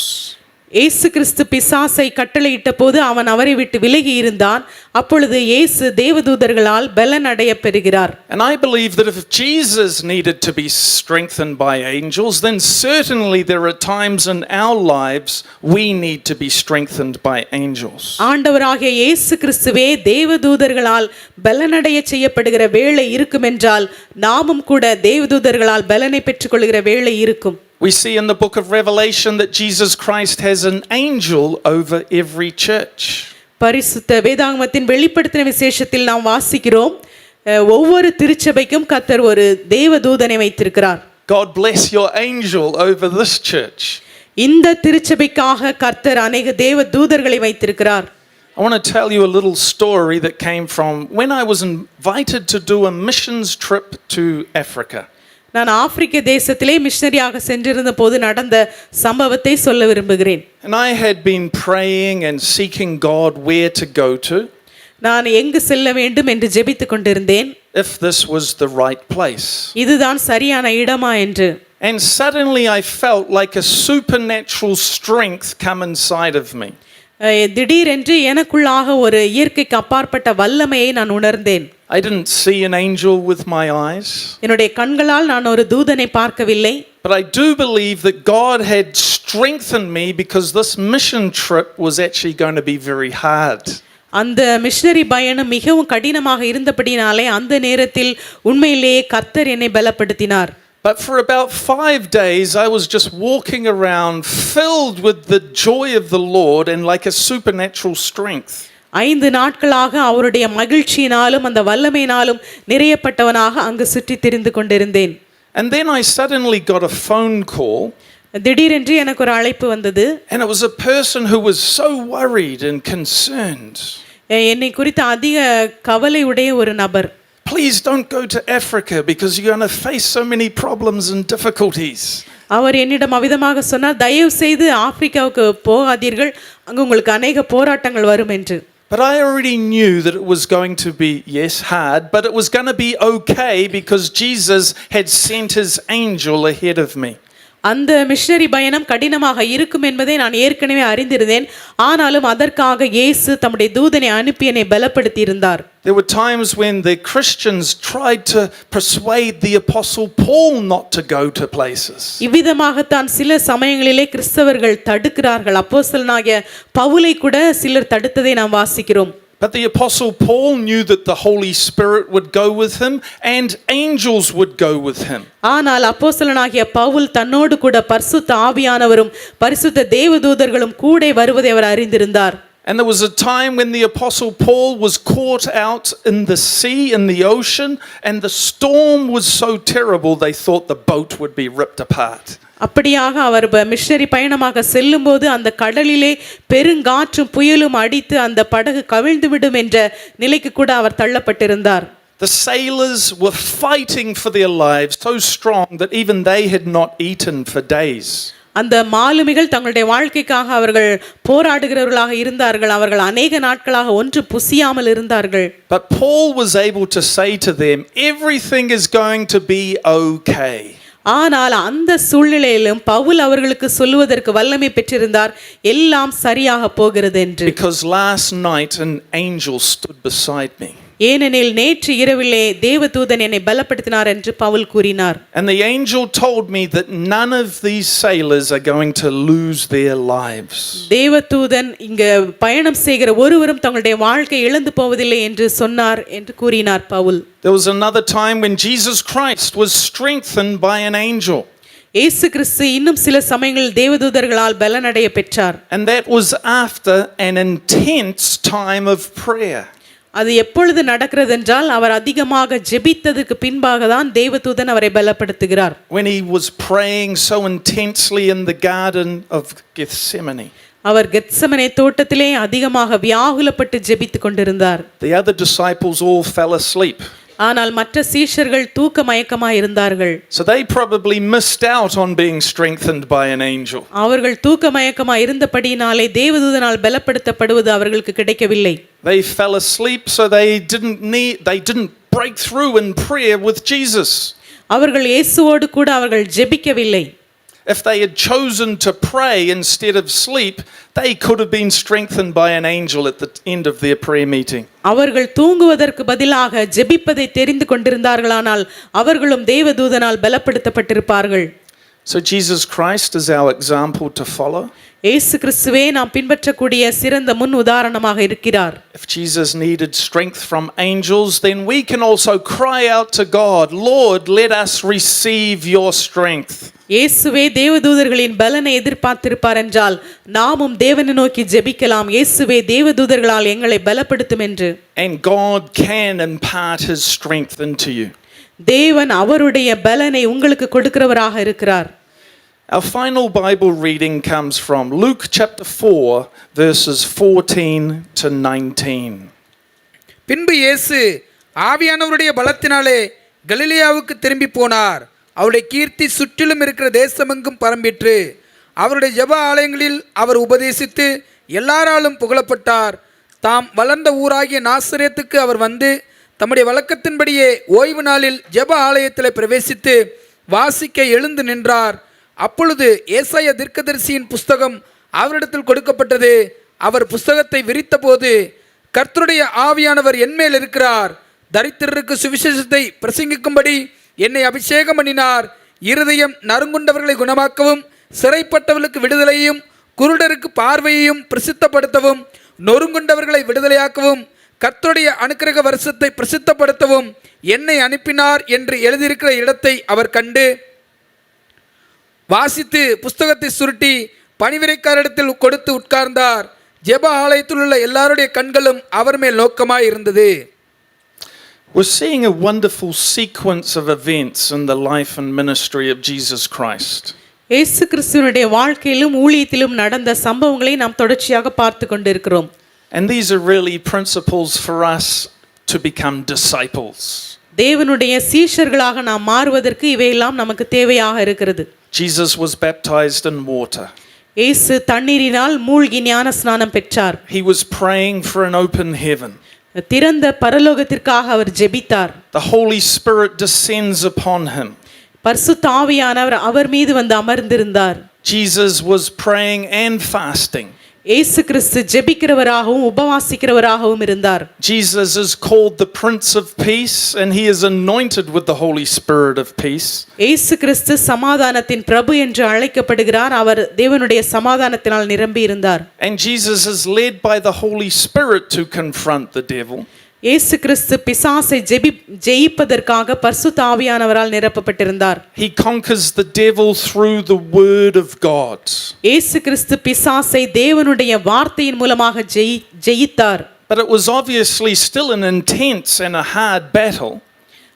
இயேசு கிறிஸ்து பிசாசை கட்டளையிட்ட போது அவன் அவரை விட்டு விலகி இருந்தான். அப்பொழுது இயேசு தேவதூதர்களால் பலன் அடைய பெறுகிறார்.
And I believe that if Jesus needed to be strengthened by angels, then certainly there are times in our lives we need to be strengthened by angels.
ஆண்டவராகிய இயேசு கிறிஸ்துவே தேவதூதர்களால் பலனடைய செய்யப்படுகிற வேளை இருக்குமென்றால் நாமும் கூட தேவதூதர்களால் பலனை பெற்றுக்கொள்கிற வேளை இருக்கும்.
We see in the book of Revelation that Jesus Christ has an angel over every church.
பரிசுத்த வேதாகமத்தின் வெளிப்படுத்தின விசேஷத்தில் நாம் வாசிக்கிறோம், ஒவ்வொரு திருச்சபைக்கும் கர்த்தர் ஒரு தேவதூதனை வைத்திருக்கிறார்.
God bless your angel over this church.
இந்த திருச்சபைக்காக கர்த்தர் அநேக தேவதூதர்களை வைத்திருக்கிறார்.
I want to tell you a little story that came from when I was invited to do a missions trip to Africa.
நான் ஆப்பிரிக்க தேசத்திலே மிஷனரியாக சென்றிருந்த போது நடந்த சம்பவத்தை சொல்ல விரும்புகிறேன்.
And I had been praying and seeking God where to go to.
நான் எங்கு செல்ல வேண்டும் என்று ஜெபித்துக் கொண்டிருந்தேன்,
if this was the right place.
இதுதான் சரியான இடமா என்று.
And suddenly I felt like a supernatural strength come inside of me.
திடீரென்று எனக்குள்ளாக ஒரு இயற்கைக்கு அப்பாற்பட்ட வல்லமையை நான் உணர்ந்தேன்.
I didn't see an angel with my eyes.
என்னுடைய கண்களால் நான் ஒரு தூதனை பார்க்கவில்லை.
But I do believe that God had strengthened me because this mission trip was actually going to be very hard.
அந்த மிஷனரி பயணம் மிகவும் கடினமாக இருந்தபடினாலே அந்த நேரத்தில் உண்மையிலேயே கர்த்தர் என்னை பலப்படுத்தினார்.
But for about 5 days I was just walking around filled with the joy of the Lord and like a supernatural strength.
5 நாட்களாக அவருடைய மகிழ்ச்சியினாலும் அந்த வல்லமையினாலும் நிறையப்பட்டவனாக அங்கு சுற்றி திரிந்து கொண்டிருந்தேன்.
And then I suddenly got a phone call.
திடீரென்று எனக்கு ஒரு அழைப்பு வந்தது.
And it was a person who was so worried and concerned.
என்னை குறித்து அதிக கவலை உடைய ஒரு நபர்.
Please don't go to Africa because you're going to face so many problems and difficulties.
அவர் என்னிடம் அவிதமாக சொன்னார், தயவு செய்து ஆப்பிரிக்காவுக்கு போகாதீர்கள், அங்கு உங்களுக்கு அநேக போராட்டங்கள் வரும் என்று.
But I already knew that it was going to be, yes, hard, but it was going to be okay because Jesus had sent his angel ahead of me.
அந்த மிஷனரி பயணம் கடினமாக இருக்கும் என்பதை நான் ஏற்கனவே அறிந்திருந்தேன். ஆனாலும் அதற்காக இயேசு தம்முடைய தூதனை அனுப்பி என்னை பலப்படுத்தி இருந்தார்.
There were times when the Christians tried to persuade the apostle Paul not to go to places.
இவ்விதமாகத்தான் சில சமயங்களிலே கிறிஸ்தவர்கள் தடுக்கிறார்கள். அப்போஸ்தலனாகிய பவுலை கூட சிலர் தடுத்ததை நாம் வாசிக்கிறோம்.
But the apostle Paul knew that the Holy Spirit would go with him and angels would go with him.
ஆனால் அப்போஸ்தலனாகிய பவுல் தன்னோடு கூட பரிசுத்த ஆவியானவரும் பரிசுத்த தேவதூதர்களும் கூட வருவதை அவர் அறிந்திருந்தார்.
And there was a time when the apostle Paul was caught out in the sea, in the ocean, and the storm was so terrible they thought the boat would be ripped apart.
அப்படியாக அவர் missionary பயணமாக செல்லும்போது அந்த கடலிலே பெருங்காற்றும் புயலும் அடித்து அந்த படகு கவிழ்ந்து விடும் என்ற நிலைக்கு கூட அவர் தள்ளப்பட்டிருந்தார்.
The sailors were fighting for their lives so strong that even they had not eaten for days.
அந்த மாலுமிகள் தங்களுடைய வாழ்க்கைக்காக அவர்கள் போராடுகிறவர்களாக இருந்தார்கள். அவர்கள் அநேக நாட்களாக ஒன்று புசியாமல் இருந்தார்கள்.
But Paul was able to say to them, everything is going to be okay.
ஆனால் அந்த சூழ்நிலையிலும் பவுல் அவர்களுக்கு சொல்லுவதற்கு வல்லமை பெற்றிருந்தார், எல்லாம் சரியாக போகிறது என்று.
Because last night an angel stood beside me.
ஏனெனில் நேற்று இரவிலே தேவதூதன் என்னை பலப்படுத்தினார் என்று பவுல் கூறினார்.
And the angel told me that none of these sailors are going to lose their lives.
தேவதூதன் இங்க பயணம் செய்கிற ஒருவரும் தங்களுடைய வாழ்க்கை இழந்து போவதில்லை என்று சொன்னார் என்று கூறினார் Pavul.
There was another time when Jesus Christ was strengthened by an angel.
இயேசு கிறிஸ்து இன்னும் சில சமயங்களில் தேவதூதர்களால் பலனடைய பெற்றார்.
And that was after an intense time of prayer.
அது எப்பொழுது நடக்கிறது என்றால் அவர் அதிகமாக ஜெபித்ததற்கு பின்பாக தான் தேவதூதன் அவரை பலப்படுத்துகிறார்.
When he was praying so intensely in the garden of Gethsemane.
அவர் கெத்செமனே தோட்டத்திலே அதிகமாக வியாகுலப்பட்டு ஜெபித்துக் கொண்டிருந்தார்.
The other disciples all fell asleep.
ஆனால் மற்ற சீஷர்கள் தூக்க மயக்கமாய் இருந்தார்கள்.
So they probably missed out on being strengthened by an angel.
அவர்கள் தூக்க மயக்கமாய் இருந்தபடியினாலே தேவதூதனால் பலப்படுத்தப்படுவது அவர்களுக்கு கிடைக்கவில்லை.
They fell asleep, so they didn't break through in prayer with Jesus.
அவர்கள் இயேசுவோடு கூட அவர்கள் ஜெபிக்கவில்லை.
If they had chosen to pray instead of sleep, they could have been strengthened by an angel at the end of their prayer meeting.
அவர்கள் தூங்குவதற்கு பதிலாக ஜெபிப்பதை தெரிந்து கொண்டிருந்தார்களானால் அவர்களும் தேவதூதனால் பலப்படுத்தப்பட்டிருப்பார்கள்.
So Jesus Christ is our example to follow.
இயேசு கிறிஸ்துவே நாம் பின்பற்றக்கூடிய சிறந்த முன் உதாரணமாக இருக்கிறார்.
If Jesus needed strength from angels, then we can also cry out to God, Lord, let us receive your strength.
இயேசுவே தேவதூதர்களின் பலனை எதிர்பார்த்திருப்பார் என்றால் நாமும் தேவனை நோக்கி ஜெபிக்கலாம், இயேசுவே தேவதூதர்களால் எங்களை பலப்படுத்தும் என்று.
And God can impart his strength into you.
தேவன் அவருடைய பலனை உங்களுக்கு கொடுக்கிறவராக இருக்கிறார்.
Our final Bible reading comes from Luke chapter 4, verses 14 to 19.
பின்பு இயேசு ஆவியானவருடைய பலத்தினாலே கலிலேயாவுக்கு திரும்பி போனார். அவருடைய கீர்த்தி சுற்றிலும் இருக்கிற தேசமெங்கும் பரம்பிற்று. அவருடைய ஜெப ஆலயங்களில் அவர் உபதேசித்து எல்லாராலும் புகழப்பட்டார். தாம் வளர்ந்த ஊராகிய நாசரேத்துக்கு அவர் வந்து தம்முடைய வழக்கத்தின்படியே ஓய்வு நாளில் ஜெப ஆலயத்தில் பிரவேசித்து வாசிக்க எழுந்து நின்றார். அப்பொழுது ஏசாயா தீர்க்கதரிசியின் புஸ்தகம் அவரிடத்தில் கொடுக்கப்பட்டது. அவர் புஸ்தகத்தை விரித்தபோது, கர்த்தருடைய ஆவியானவர் என்மேல் இருக்கிறார், தரித்திரருக்கு சுவிசேஷத்தை பிரசங்கிக்கும்படி என்னை அபிஷேகம் பண்ணினார். இருதயம் நறுங்குண்டவர்களை குணமாக்கவும், சிறைப்பட்டவர்களுக்கு விடுதலையும், குருடருக்கு பார்வையையும் பிரசித்தப்படுத்தவும், நொறுங்குண்டவர்களை விடுதலையாக்கவும், கர்த்தருடைய அனுக்கிரக வருஷத்தை பிரசித்தப்படுத்தவும் என்னை அனுப்பினார் என்று எழுதியிருக்கிற இடத்தை அவர் கண்டு வாசித்து புஸ்தகத்தை சுருட்டி பணிவிரைக்காரிடத்தில் கொடுத்து உட்கார்ந்தார். ஜெப ஆலயத்தில் உள்ள எல்லாருடைய கண்களும் அவர் மேல் நோக்கமாய் இருந்தது.
We're seeing a wonderful sequence of events in the life and ministry of Jesus Christ.
இயேசு கிறிஸ்துவினுடைய வாழ்க்கையிலும் ஊழியத்திலும் நடந்த சம்பவங்களை நாம் தொடர்ச்சியாக பார்த்து கொண்டிருக்கிறோம்.
And these are really principles for us to become disciples.
தேவனுடைய சீஷர்களாக நாம் மாறுவதற்கு இவையெல்லாம் நமக்கு தேவையாக இருக்கிறது.
Jesus was baptized in water.
இயேசு தண்ணீரினால் மூழ்கி ஞான ஸ்நானம் பெற்றார்.
He was praying for an open heaven.
திறந்த பரலோகத்திற்காக அவர் ஜெபித்தார்.
The Holy Spirit descends upon him.
பரிசுத்த ஆவியானவர் அவர் மீது வந்து அமர்ந்திருந்தார்.
Jesus was praying and fasting.
இயேசு கிறிஸ்து ஜெபிக்கிறவராகவும் உபவாசிக்கிறவராகவும் இருந்தார்.
Jesus is called the Prince of Peace and he is anointed with the Holy Spirit of peace.
இயேசு கிறிஸ்து சமாதானத்தின் பிரபு என்று அழைக்கப்படுகிறார். அவர் தேவனுடைய சமாதானத்தினால் நிரம்பி இருந்தார்.
And Jesus is led by the Holy Spirit to confront the devil.
இயேசு கிறிஸ்து பிசாசை ஜெயிப்பதற்காக பரிசுத்த ஆவியானவரால் நிரப்பப்பட்டிருந்தார்.
He conquers the devil through the word of God.
இயேசு கிறிஸ்து பிசாசை தேவனுடைய வார்த்தையின் மூலமாக ஜெயித்தார்.
But it was obviously still an intense and a hard battle.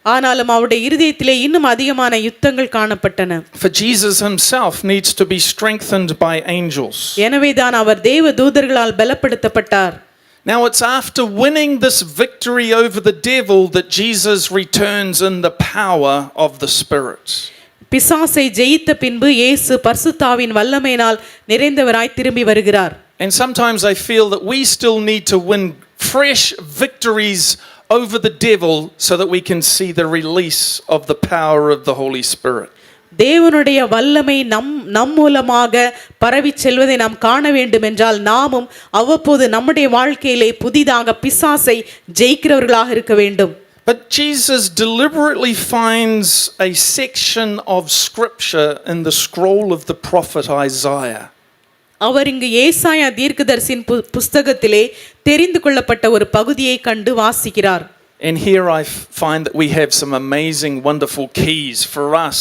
ஆனாலும் அவருடைய இருதயத்திலே இன்னும் அதிகமான யுத்தங்கள் காணப்பட்டன.
For Jesus himself needs to be strengthened by angels.
எனவேதான் அவர் தேவ தூதர்களால் பலப்படுத்தப்பட்டார்.
Now it's after winning this victory over the devil that Jesus returns in the power of the Spirit.
பிசாசை ஜெயித்த பின்பு இயேசு பரிசுத்தாவின் வல்லமையினால் நிறைந்தவராய் திரும்பி வருகிறார்.
And sometimes I feel that we still need to win fresh victories over the devil so that we can see the release of the power of the Holy Spirit.
தேவனுடைய வல்லமை நம் மூலமாக பரவி செல்வதை நாம் காண வேண்டும் என்றால் நாமும் அவ்வப்போது நம்முடைய வாழ்க்கையிலே புதிதாக பிசாசை ஜெயிக்கிறவர்களாக இருக்க வேண்டும்.
But Jesus deliberately finds a section of scripture in the scroll of the prophet Isaiah.
அவர் இங்கு ஏசாயா தீர்க்கதரிசியின் புஸ்தகத்திலே தெரிந்து கொள்ளப்பட்ட ஒரு பகுதியை கண்டு வாசிக்கிறார்.
And here I find that we have some amazing, wonderful keys for us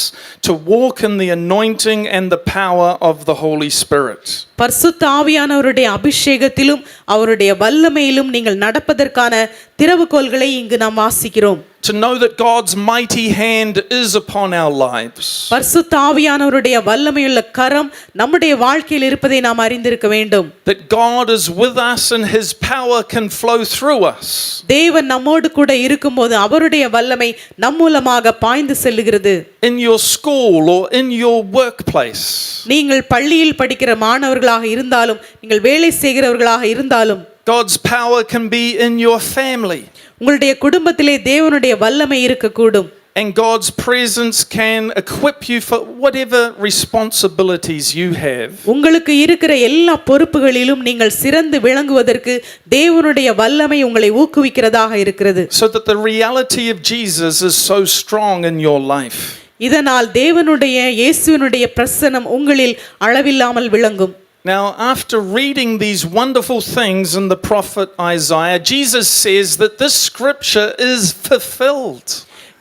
to walk in the anointing and the power of the Holy Spirit.
பரிசுத்த ஆவியானவருடைய அபிஷேகத்திலும் அவருடைய வல்லமையிலும் நீங்கள் நடப்பதற்கான திறவுகோல்களை இங்கு நாம் வாசிக்கிறோம்.
To know that God's mighty hand is upon our lives.
பரிசுத்த ஆவியானவருடைய வல்லமையுள்ள கரம் நம்முடைய வாழ்க்கையில் இருப்பதை நாம் அறிந்திருக்க வேண்டும்.
That God is with us and his power can flow through us.
தேவன் நம்மோடு கூட இருக்கும்போது அவருடைய வல்லமை நம் மூலமாக பாய்ந்து செல்லுகிறது.
In your school or in your workplace.
நீங்கள் பள்ளியில் படிக்கிற மாணவர்களாக இருந்தாலும், நீங்கள் வேலை செய்கிறவர்களாக இருந்தாலும்,
God's power can be in your family.
உங்களுடைய குடும்பத்திலே தேவனுடைய வல்லமை இருக்கக்கூடும்.
And God's presence can equip you for whatever responsibilities you have.
உங்களுக்கு இருக்கிற எல்லா பொறுப்புகளிலும் நீங்கள் சிறந்து விளங்குவதற்கு தேவனுடைய வல்லமை உங்களை ஊக்குவிக்கிறதாக இருக்கிறது.
So that the reality of Jesus is so strong in your life.
இதனால் தேவனுடைய இயேசுவினுடைய பிரசன்னம் உங்களில் அளவில்லாமல் விளங்கும்.
Now, after reading these wonderful things in the prophet Isaiah, Jesus says that this scripture is fulfilled.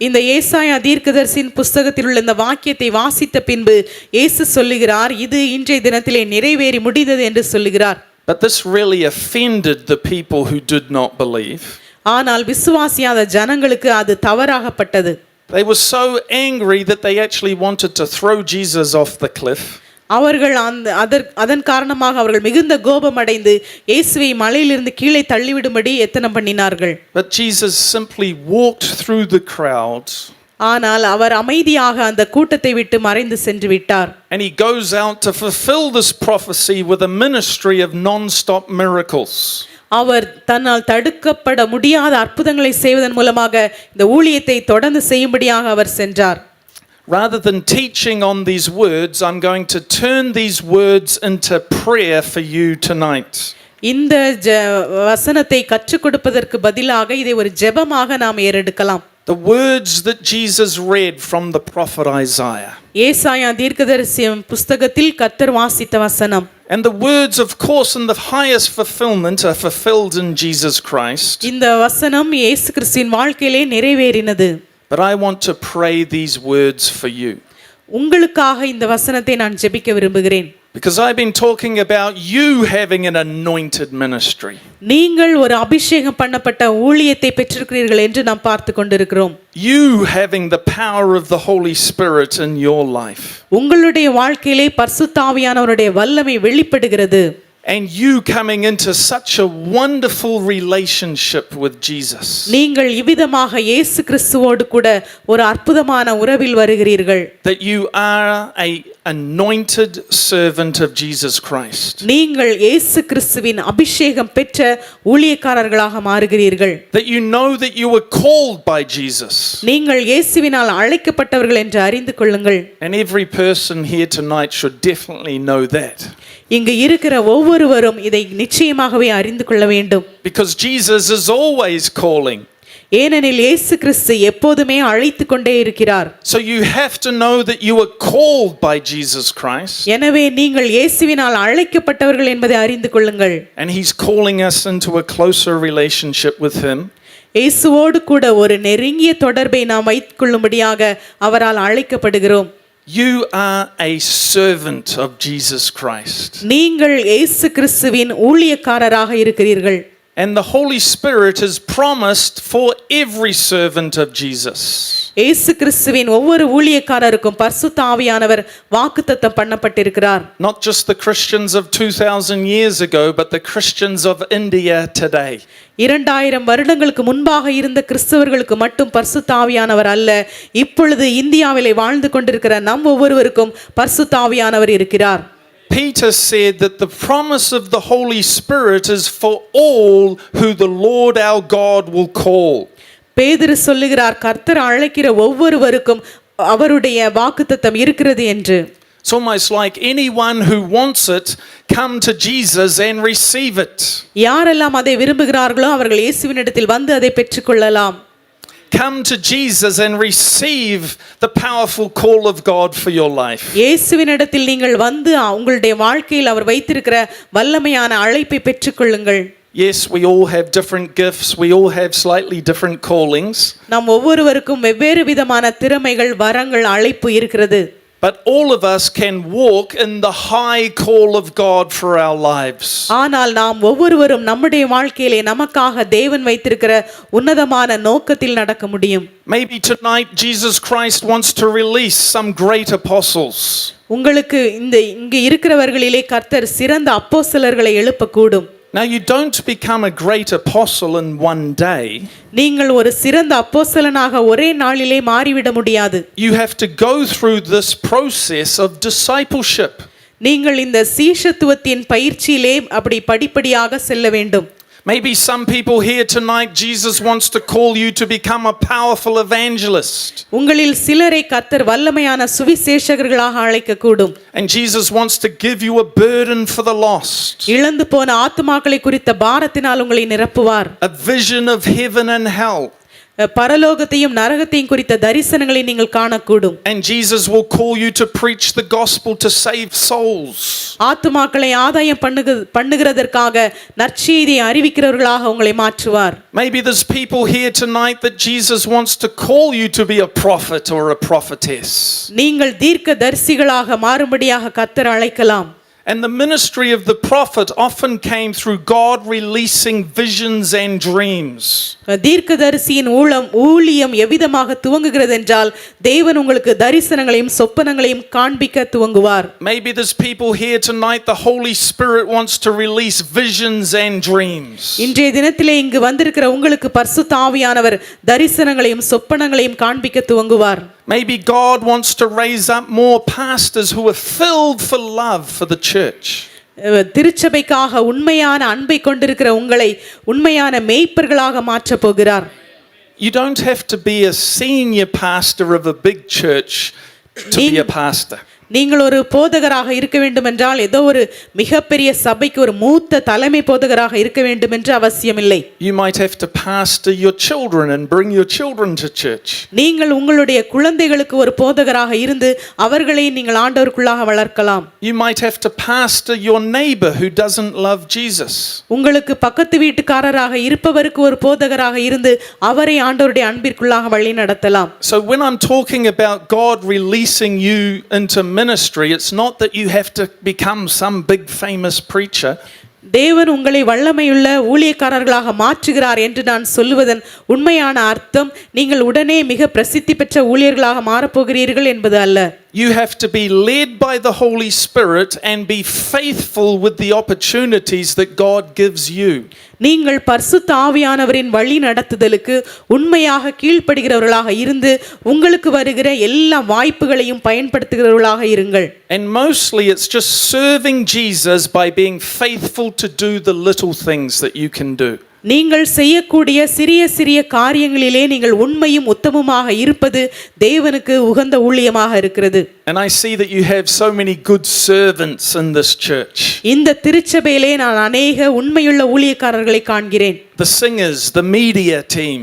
இந்த ஏசாயா தீர்க்கதரிசியின் புஸ்தகத்தில் உள்ள இந்த வாக்கியத்தை வாசித்த பின்பு இயேசு சொல்லுகிறார், இது இன்றைய தினத்திலே நிறைவேறி முடிந்தது என்று சொல்லுகிறார்.
But this really offended the people who did not believe.
ஆனால் விசுவாசியாத ஜனங்களுக்கு அது தவறாகப்பட்டது.
They were so angry that they actually wanted to throw Jesus off the cliff.
அவர்கள் அதன் காரணமாக அவர்கள் மிகுந்த கோபமடைந்து இயேசுவை மலையிலிருந்து கீழே தள்ளிவிடும்படி எத்தனம் பண்ணினார்கள்.
But Jesus simply walked through the crowds.
ஆனால் அவர் அமைதியாக அந்த கூட்டத்தை விட்டு மறைந்து சென்று விட்டார்.
And he goes out to fulfill this prophecy with a ministry of non-stop miracles.
அவர் தன்னால் தடுக்கப்பட முடியாத அற்புதங்களை செய்வதன் மூலமாக இந்த ஊழியத்தை தொடர்ந்து செய்யும்படியாக அவர் சென்றார்.
Rather than teaching on these words, I'm going to turn these words into prayer for you tonight.
இந்த வசனத்தை கற்றுக் கொடுப்பதற்கு பதிலாக இதை ஒரு ஜெபமாக நாம் ஏறெடுக்கலாம்.
The words that Jesus read from the prophet Isaiah.
ஏசாயா தீர்க்கதரிசி புஸ்தகத்தில் கர்த்தர் வாசித்த வசனம்.
And the words, of course, in the highest fulfillment are fulfilled in Jesus Christ.
இந்த வசனம் இயேசு கிறிஸ்துவின் வாழ்க்கையிலே நிறைவேறினது.
But I want to pray these words for you.
உங்களுக்காக இந்த வசனத்தை நான் ஜெபிக்க விரும்புகிறேன்.
Because I've been talking about you having an anointed ministry.
நீங்கள் ஒரு அபிஷேகம் பண்ணப்பட்ட ஊழியத்தை பெற்றிருக்கிறீர்கள் என்று நாம் பார்த்து கொண்டிருக்கிறோம்.
You having the power of the Holy Spirit in your life.
உங்களுடைய வாழ்க்கையிலே பரிசுத்த ஆவியானவருடைய வல்லமை வெளிப்படுகிறது.
And you coming into such a wonderful relationship with Jesus.
நீங்கள் இவ்விதமாக இயேசு கிறிஸ்துவோடு கூட ஒரு அற்புதமான உறவில் வருகிறீர்கள்.
That you are a anointed servant of Jesus Christ.
நீங்கள் இயேசு கிறிஸ்துவின் அபிஷேகம் பெற்ற ஊழியக்காரர்களாக மாறுகிறீர்கள்.
That you know that you were called by Jesus.
நீங்கள் இயேசுவினால் அழைக்கப்பட்டவர்கள் என்று அறிந்து கொள்ளுங்கள்.
And every person here tonight should definitely know that.
இங்கு இருக்கிற ஒவ்வொருவரும் இதை நிச்சயமாகவே அறிந்து கொள்ள வேண்டும்.
Because Jesus is always calling.
ஏனெனில் இயேசு கிறிஸ்து எப்போதுமே அழைத்து கொண்டே இருக்கிறார்.
So you have to know that you were called by Jesus Christ.
எனவே நீங்கள் இயேசுவினால் அழைக்கப்பட்டவர்கள் என்பதை அறிந்து கொள்ளுங்கள்.
And he's calling us into a closer relationship with him.
இயேசுவோடு கூட ஒரு நெருங்கிய தொடர்பை நாம் வைத்துக் கொள்ளும்படியாக அவரால் அழைக்கப்படுகிறோம்.
You are a servant of Jesus Christ.
நீங்கள் இயேசு கிறிஸ்துவின் ஊழியக்காரராக இருக்கிறீர்கள்.
And the Holy Spirit is promised for every servant of Jesus.
இயேசு கிறிஸ்துவின் ஒவ்வொரு ஊழியக்காரருக்கும் பரிசுத்த ஆவியானவர் வாக்குத்தத்தம் பண்ணப்பட்டிருக்கிறார்.
Not just the Christians of 2000 years ago, but the Christians of India today.
2000 வருடங்களுக்கு முன்பாக இருந்த கிறிஸ்தவர்களுக்கு மட்டும் பரிசுத்த ஆவியானவர் அல்ல, இப்பொழுது இந்தியாவிலே வாழ்ந்து கொண்டிருக்கிற நம் ஒவ்வொருவருக்கும் பரிசுத்த ஆவியானவர் இருக்கிறார்.
Peter said that the promise of the Holy Spirit is for all who the Lord our God will call.
பேதுரு சொல்லுகிறார், கர்த்தர் அழைக்கிற ஒவ்வொருவருக்கும் அவருடைய வாக்குத்தத்தம் இருக்கிறது என்று.
It's almost like anyone who wants it, come to Jesus and receive it.
யாரெல்லாம் அதை விரும்புகிறார்களோ அவர்கள் இயேசுவினிடத்தில் வந்து அதை பெற்றுக்கொள்ளலாம்.
Come to Jesus and receive the powerful call of God for your life.
இயேசுவினிடத்தில் நீங்கள் வந்து உங்களுடைய வாழ்க்கையில் அவர் வைத்திருக்கிற வல்லமையான அழைப்பை பெற்றுக்கொள்ளுங்கள்.
Yes, we all have different gifts. We all have slightly different callings.
நாம் ஒவ்வொருவருக்கும் வெவ்வேறு விதமான திறமைகள், வரங்கள், அழைப்பு இருக்கிறது.
But all of us can walk in the high call of God for our lives.
ஆனால் நாம் ஒவ்வொருவரும் நம்முடைய வாழ்க்கையிலே நமக்காக தேவன் வைத்திருக்கிற உன்னதமான நோக்கத்தில் நடக்க முடியும்.
Maybe tonight Jesus Christ wants to release some great apostles.
உங்களுக்கு இங்கு இருக்கிறவர்களிலே கர்த்தர் சிறந்த அப்போஸ்தலர்களை எழுப்பக்கூடும்.
Now you don't become a great apostle in one day.
நீங்கள் ஒரு சிறந்த அப்போஸ்தலனாக ஒரே நாளிலே மாறிவிட முடியாது.
You have to go through this process of discipleship.
நீங்கள் இந்த சீஷத்துவத்தின் பயிற்சியிலே அப்படி படிப்படியாக செல்ல வேண்டும்.
Maybe some people here tonight, Jesus wants to call you to become a powerful evangelist.
உங்களில் சிலரை கர்த்தர் வல்லமையான சுவிசேஷகர்களாக அழைக்கக்கூடும்.
And Jesus wants to give you a burden for the lost.
இழந்து போன ஆத்துமாக்களை குறித்த பாரத்தினால் உங்களை நிரப்புவார்.
A vision of heaven and hell.
பரலோகத்தையும் நரகத்தையும் குறித்த தரிசனங்களை நீங்கள் காணக்கூடும்.
And Jesus will call you to preach the gospel to save souls.
ஆத்துமாக்களை ஆதாயம் பண்ணுகிறதற்காக நற்செய்தியை அறிவிக்கிறவர்களாக உங்களை மாற்றுவார்.
Maybe there's people here tonight that Jesus wants to call you to be a prophet or a prophetess.
நீங்கள் தீர்க்கதரிசிகளாக மாறும்படியாக கர்த்தர் அழைக்கலாம்.
And the ministry of the prophet often came through God releasing visions and dreams.
தீர்க்கதரிசியின் ஊழியம் எவ்விதமாக துவங்குகிறது என்றால் தேவன் உங்களுக்கு தரிசனங்களையும் சொப்பனங்களையும் காண்பிக்க துவங்குவார்.
Maybe there's people here tonight the Holy Spirit wants to release visions and dreams.
இன்றைய தினத்திலே இங்கு வந்திருக்கிற உங்களுக்கு பரிசுத்த ஆவியானவர் தரிசனங்களையும் சொப்பனங்களையும் காண்பிக்க துவங்குவார்.
Maybe God wants to raise up more pastors who are filled for love for the church.
திருச்சபைக்காக உண்மையான அன்பை கொண்டிருக்கிற உங்களை உண்மையான மேய்ப்பர்களாக மாற்றப் போகிறார்.
You don't have to be a senior pastor of a big church to be a pastor.
நீங்கள் ஒரு போதகராக இருக்க வேண்டும் என்றால் ஏதோ ஒரு மிகப்பெரிய சபைக்கு ஒரு மூத்த தலைமை போதகராக இருக்க வேண்டும் என்று அவசியமில்லை.
You might have to pastor your children and bring your children to church.
நீங்கள் உங்களுடைய குழந்தைகளுக்கு ஒரு போதகராக இருந்து அவர்களை நீங்கள் ஆண்டவருக்குள்ளாக வளர்க்கலாம்.
You might have to pastor your neighbor who doesn't love Jesus.
உங்களுக்கு பக்கத்து வீட்டுக்காரராக இருப்பவருக்கு ஒரு போதகராக இருந்து அவரை ஆண்டவருடைய அன்பிற்குள்ளாக வழி நடத்தலாம்.
So when I'm talking about God releasing you into ministry, it's not that you have to become some big famous preacher.
தேவன் உங்களை வல்லமையுள்ள ஊழியக்காரர்களாக மாற்றுகிறார் என்று நான் சொல்லுவதன் உண்மையான அர்த்தம் நீங்கள் உடனே மிக பிரசித்தி பெற்ற ஊழியர்களாக மாறப்போகிறீர்கள் என்பது அல்ல.
You have to be led by the Holy Spirit and be faithful with the opportunities that God gives you.
நீங்கள் பரிசுத்த ஆவியானவரின் வழி நடத்துதலுக்கு உண்மையாக கீழ்ப்படுகிறவர்களாக இருந்து உங்களுக்கு வருகிற எல்லா வாய்ப்புகளையும் பயன்படுத்துகிறவர்களாக இருங்கள்.
And mostly it's just serving Jesus by being faithful to do the little things that you can do.
நீங்கள் செய்யக்கூடிய சிறிய சிறிய காரியங்களிலே நீங்கள் உண்மையும் உத்தமமாக இருப்பது தேவனுக்கு உகந்த ஊழியமாக இருக்கிறது.
And I see that you have so many good servants in this church.
இந்த திருச்சபையிலே நான் அநேக உண்மையுள்ள ஊழியக்காரர்களை காண்கிறேன்.
The singers, the media team,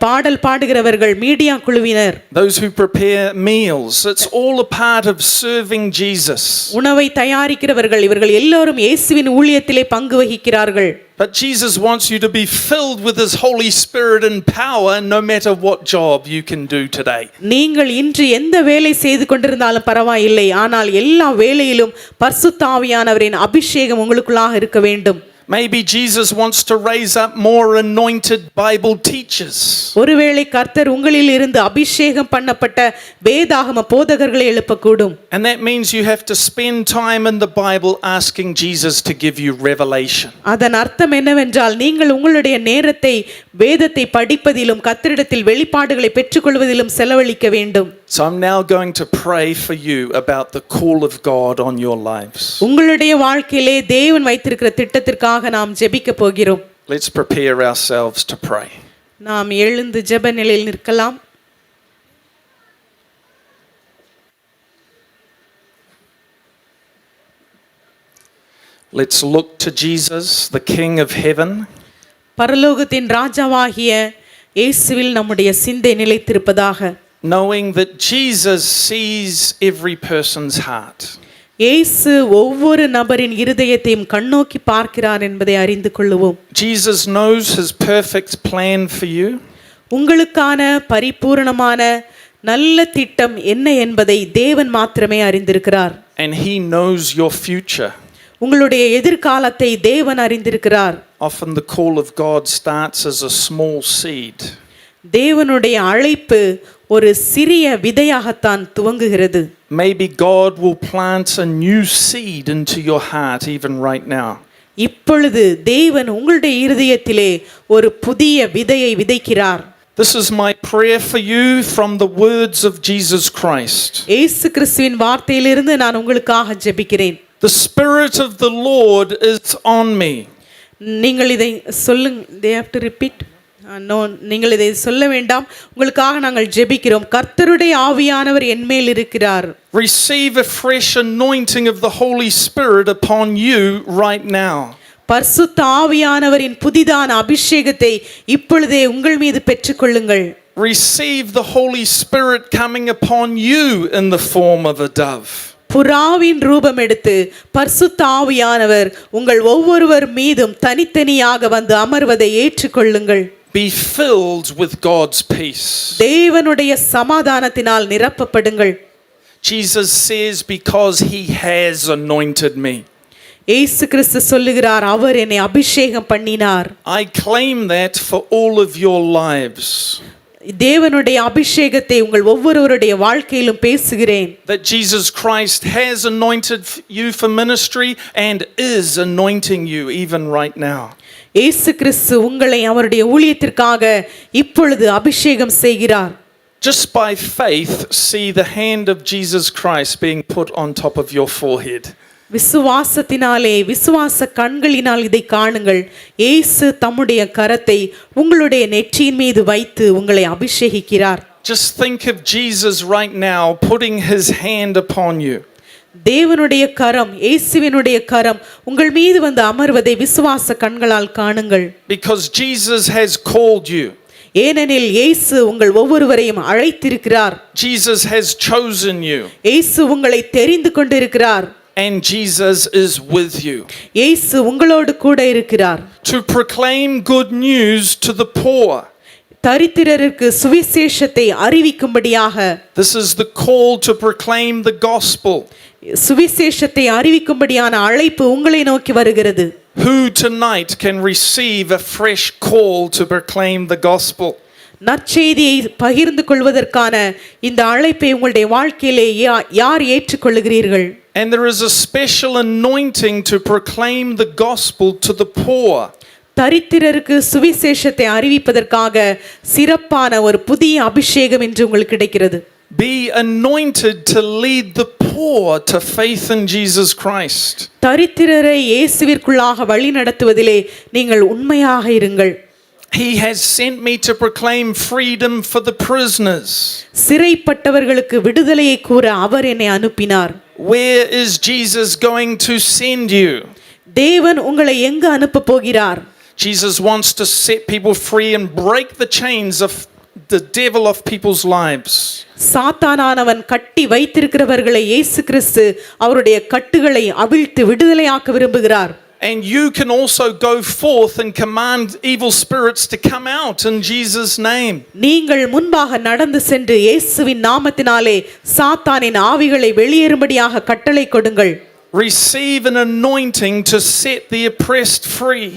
பாடல் பாடுகிறவர்கள், மீடியா குழுவினர்,
those who prepare meals, it's all a part of serving Jesus.
உணவை தயாரிக்கிறவர்கள், இவர்கள் எல்லோரும் இயேசுவின் ஊழியத்திலே பங்கு வகிக்கிறார்கள்.
But Jesus wants you to be filled with His Holy Spirit and power no matter what job you can do today.
நீங்கள் இன்று எந்த வேலை செய்து கொண்டிருந்தாலும் பரவாயில்லை, ஆனால் எல்லா வேளையிலும் பரிசுத்த ஆவியானவரின் அபிஷேகம் உங்களுக்குள்ளாக இருக்க வேண்டும்.
Maybe Jesus wants to raise up more anointed Bible teachers.
ஒருவேளை கர்த்தர் உங்களில் இருந்து அபிஷேகம் பண்ணப்பட்ட வேதாகம போதகர்களை எழுப்பக்கூடும்.
And that means you have to spend time in the Bible asking Jesus to give you revelation.
அதன் அர்த்தம் என்னவென்றால் நீங்கள் உங்களுடைய நேரத்தை வேதத்தை படிப்பதிலும் கர்த்தரிடத்தில் வெளிப்பாடுகளை பெற்றுக்கொள்வதிலும் செலவழிக்க வேண்டும்.
So I'm now going to pray for you about the call of God on your lives.
உங்களுடைய வாழ்க்கையிலே தேவன் வைத்திருக்கிற திட்டத்திற்காக நாம் ஜெபிக்க போகிறோம்.
Let's prepare ourselves to pray.
நாம் எழுந்து ஜெப நிலையில் நிற்கலாம்.
Let's look to Jesus, the King of heaven.
பரலோகத்தின் ராஜாவாகிய இயேசுவில் நம்முடைய சிந்தை நிலைத்திருப்பதாக.
Knowing that Jesus sees every person's heart.
இயேசு ஒவ்வொரு நபரின் இருதயத்தையும் கண்ணோக்கி பார்க்கிறார் என்பதை அறிந்து கொள்ளுவோம்.
Jesus knows His perfect plan for you.
உங்களுக்கான பரிபூரணமான நல்ல திட்டம் என்ன என்பதை தேவன் மாத்திரமே அறிந்திருக்கிறார்.
And He knows your future.
உங்களுடைய எதிர்காலத்தை தேவன் அறிந்திருக்கிறார்.
Often the call of God starts as a small seed.
தேவனுடைய அழைப்பு ஒரு சிறிய விதையாகத்தான் துவங்குகிறது.
Maybe God will plant a new seed into your heart even right now.
இப்பொழுது தேவன் உங்களுடைய இருதயத்திலே ஒரு புதிய விதையை விதைக்கிறார்.
This is my prayer for you from the words of Jesus Christ.
இயேசு கிறிஸ்துவின் வார்த்தையிலிருந்து நான் உங்களுக்காக ஜெபிக்கிறேன்.
The Spirit of the Lord is on me.
நீங்கள் இதை சொல்லுங்க. They have to repeat. No, நீங்கள் இதை சொல்ல வேண்டாம். உங்களுக்காக நாங்கள் ஜெபிக்கிறோம். கர்த்தருடைய ஆவியானவர் என்மேல் இருக்கிறார்.
Receive a fresh anointing of the Holy Spirit upon you right now.
பரிசுத்த ஆவியானவரின் புதிதான அபிஷேகத்தை இப்பொழுதே உங்கள் மீது பெற்றுக்கொள்ளுங்கள்.
Receive the Holy Spirit coming upon you in the form of a dove.
புறாவின் ரூபம் எடுத்து பரிசுத்த ஆவியானவர் உங்கள் ஒவ்வொருவர் மீதும் தனித்தனியாக வந்து அமர்வதை ஏற்றுக்கொள்ளுங்கள்.
Be filled with God's peace.
தேவனுடைய சமாதானத்தினால் நிரப்பப்படுங்கள்.
Jesus says, because he has anointed me.
இயேசு கிறிஸ்து சொல்லுகிறார், அவர் என்னை அபிஷேகம் பண்ணினார்.
I claim that for all of your lives.
தேவனுடைய அபிஷேகத்தை உங்கள் ஒவ்வொருவருடைய வாழ்க்கையிலும் பேசுகிறேன்.
That Jesus Christ has anointed you for ministry and is anointing you even right now.
இயேசு கிறிஸ்து உங்களை அவருடைய ஊழியத்திற்காக இப்பொழுது அபிஷேகம் செய்கிறார்.
Just by faith, see the hand of Jesus Christ being put on top of your forehead.
விசுவாசத்தினாலே, விசுவாச கண்களினால் இதை காணுங்கள். இயேசு தம்முடைய கரத்தை உங்களுடைய நெற்றியின் மீது வைத்து உங்களை அபிஷேகிக்கிறார்.
Just think of Jesus right now putting his hand upon you.
தேவனுடைய கரம், இயேசுவினுடைய கரம் உங்கள் மீது வந்து அமர்வதை விசுவாச கண்களால் காணுங்கள்.
Because Jesus has called you.
ஏனெனில் இயேசு உங்கள் ஒவ்வொருவரையும் அழைத்திருக்கிறார்.
Jesus has chosen you.
இயேசு உங்களை தெரிந்து கொண்டிருக்கிறார்.
And Jesus is with you.
இயேசு உங்களோடு கூட இருக்கிறார்.
To proclaim good news to the poor.
தரித்திரருக்கு சுவிசேஷத்தை அறிவிக்கும்படியாக.
This is the call to proclaim the gospel.
சுவிசேஷத்தை அறிவிக்கும்படியான அழைப்பு உங்களை நோக்கி வருகிறது.
Who tonight can receive a fresh call to proclaim the gospel?
நற்செய்தியை பகிர்ந்து கொள்வதற்கான இந்த அழைப்பை உங்களுடைய வாழ்க்கையிலே யார் ஏற்றுக்கொள்கிறீர்கள்?
And there is a special anointing to proclaim the gospel to the poor.
தரித்திரருக்கு சுவிசேஷத்தை அறிவிப்பதற்காக சிறப்பான ஒரு புதிய அபிஷேகம் இன்று உங்களுக்கு கிடைக்கிறது.
Be anointed to lead the poor to faith in Jesus Christ.
தரித்திரரை இயேசுவிற்குள்ளாக வழி நடத்துவதிலே நீங்கள் உண்மையாக இருங்கள்.
He has sent me to proclaim freedom for the prisoners.
சிறைப்பட்டவர்களுக்கு விடுதலையை கூற அவர் என்னை அனுப்பினார்.
Where is Jesus going to send you?
தேவன் உங்களை எங்கு அனுப்ப போகிறார்?
Jesus wants to set people free and break the chains of the devil of people's lives.
சாத்தானானவன் கட்டி வைத்திருக்கிறவர்களை இயேசு கிறிஸ்து அவருடைய கட்டுகளை அவிழ்த்து விடுதலையாக்க விரும்புகிறார்.
And you can also go forth and command evil spirits to come out in Jesus' name.
நீங்கள் முன்பாக நடந்து சென்று இயேசுவின் நாமத்தினாலே சாத்தானின் ஆவிகளை வெளியேறும்படியாக கட்டளை கொடுங்கள்.
Receive an anointing to set the oppressed free.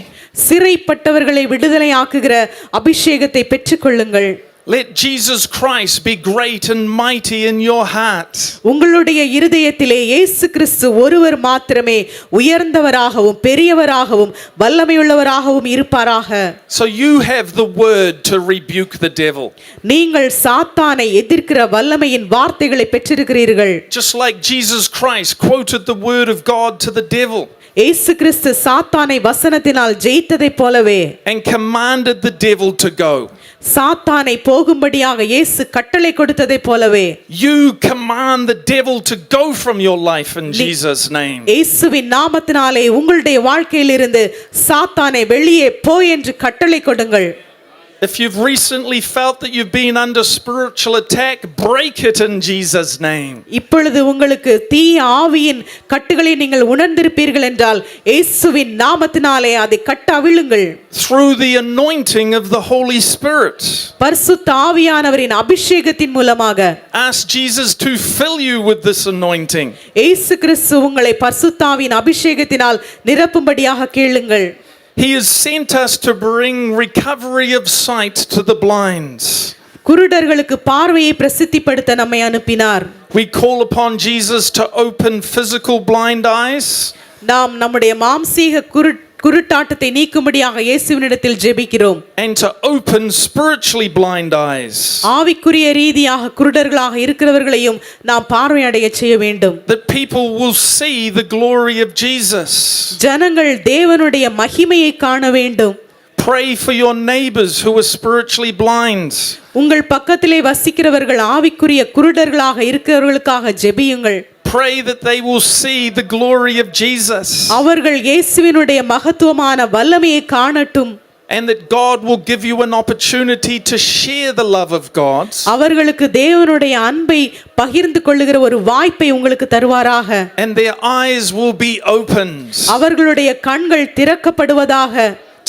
சிறைப்பட்டவர்களை விடுதலையாக்குகிற அபிஷேகத்தை பெற்றுக்கொள்ளுங்கள்.
Let Jesus Christ be great and mighty in your heart.
உங்களுடைய இருதயத்திலே இயேசு கிறிஸ்து ஒருவர் மாத்திரமே உயர்ந்தவராகவும் பெரியவராகவும் வல்லமையுள்ளவராகவும் இருப்பாராக.
So you have the word to rebuke the devil.
நீங்கள் சாத்தானை எதிர்க்கிற வல்லமையின் வார்த்தைகளை பெற்றிருக்கிறீர்கள்.
Just like Jesus Christ quoted the word of God to the devil.
இயேசு கிறிஸ்து சாத்தானை வசனத்தினால் ஜெயித்ததைப் போலவே
And commanded the devil to go.
சாத்தானை போகும்படியாக இயேசு கட்டளை கொடுத்ததைப் போலவே
You command the devil to go from your life in Jesus' name.
இயேசுவின் நாமத்தினாலே உங்களுடைய வாழ்க்கையிலிருந்து சாத்தானை வெளியே போ என்று கட்டளை கொடுங்கள்.
If you've recently felt that you've been under spiritual attack, break it in Jesus' name.
இப்பொழுது உங்களுக்கு தீய ஆவியின் கட்டுகளை நீங்கள் உணர்ந்திருப்பீர்கள் என்றால் இயேசுவின் நாமத்தினாலே அதை கட்ட அவிழுங்கள்.
Through the anointing of the Holy Spirit.
பரிசுத்த ஆவியானவரின் அபிஷேகத்தின் மூலமாக.
Ask Jesus to fill you with this anointing.
இயேசு கிறிஸ்து உங்களை பரிசுத்த ஆவியின் அபிஷேகத்தினால் நிரப்பும்படியாக கேளுங்கள்.
He has sent us to bring recovery of sight to the blind.
குருடர்களுக்கு பார்வையை பிரசித்திப்படுத்த நம்மை அனுப்பினார்.
We call upon Jesus to open physical blind eyes.
நாம் நம்முடைய மாம்சீக குருட்டாட்டத்தை நீக்கும்படியாக இயேசுவினிடத்தில் ஜெபிக்கிறோம்.
And to open spiritually blind eyes.
ஆவிக்குரிய ரீதியாக குருடர்களாக இருக்கிறவர்களையும் நாம் பார்வையடைய செய்ய வேண்டும்.
That people will see the glory of Jesus.
ஜனங்கள் தேவனுடைய மகிமையை காண வேண்டும்.
Pray for your neighbors who are spiritually blind.
உங்கள் பக்கத்திலே வசிக்கிறவர்கள் ஆவிக்குரிய குருடர்களாக இருக்கிறவர்களுக்காக ஜெபியுங்கள்.
pray that they will see the glory of Jesus.
அவர்கள் இயேசுவினுடைய மகத்துவமான வல்லமையை காணட்டும்.
And that God will give you an opportunity to share the love of God.
அவர்களுக்கு தேவனுடைய அன்பை பகிர்ந்து கொள்ளுகிற ஒரு வாய்ப்பை உங்களுக்கு தருவாராக.
And their eyes will be opened.
அவர்களுடைய கண்கள் திறக்கப்படுவதாக.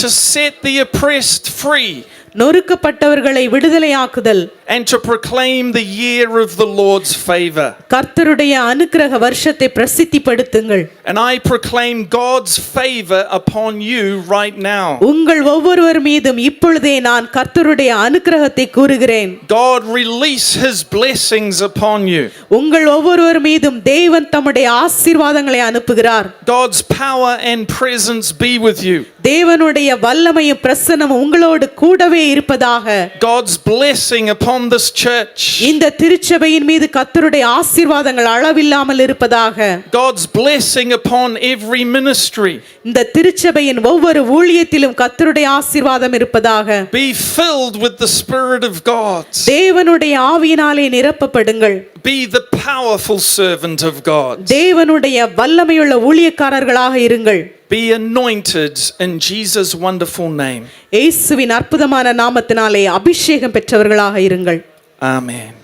To set the oppressed free.
நொறுக்கப்பட்டவர்களை விடுதலையாக்குதல்.
And to proclaim the year of the Lord's favor.
கர்த்தருடைய அனுக்கிரக வருஷத்தை பிரசித்திப்படுத்துங்கள்.
And I proclaim God's favor upon you right now.
உங்கள் ஒவ்வொருவர் மீதும் இப்பொழுதே நான் கர்த்தருடைய அனுக்கிரகத்தை கூறுகிறேன்.
God release his blessings upon you.
உங்கள் ஒவ்வொருவர் மீதும் தேவன் தம்முடைய ஆசீர்வாதங்களை அனுப்புகிறார்.
God's power and presence be with you.
தேவனுடைய வல்லமையும் பிரசன்னமும் உங்களோடு கூடவே இருப்பதாக.
God's blessing upon this church.
இந்த திருச்சபையின் மீது கர்த்தருடைய ஆசீர்வாதங்கள் அளவில்லாமல் இருப்பதாக.
God's blessing upon every ministry.
இந்த திருச்சபையின் ஒவ்வொரு ஊழியத்திலும் கர்த்தருடைய ஆசீர்வாதம் இருப்பதாக.
Be filled with the Spirit of God.
தேவனுடைய ஆவியினாலே நிரப்பப்படுங்கள்.
Be the powerful servant of God.
தேவனுடைய வல்லமையுள்ள ஊழியக்காரர்களாக இருங்கள்.
Be anointed in Jesus' wonderful name.
இயேசுவின் அற்புதமான நாமத்தினாலே அபிஷேகம் பெற்றவர்களாக இருங்கள்.
Amen.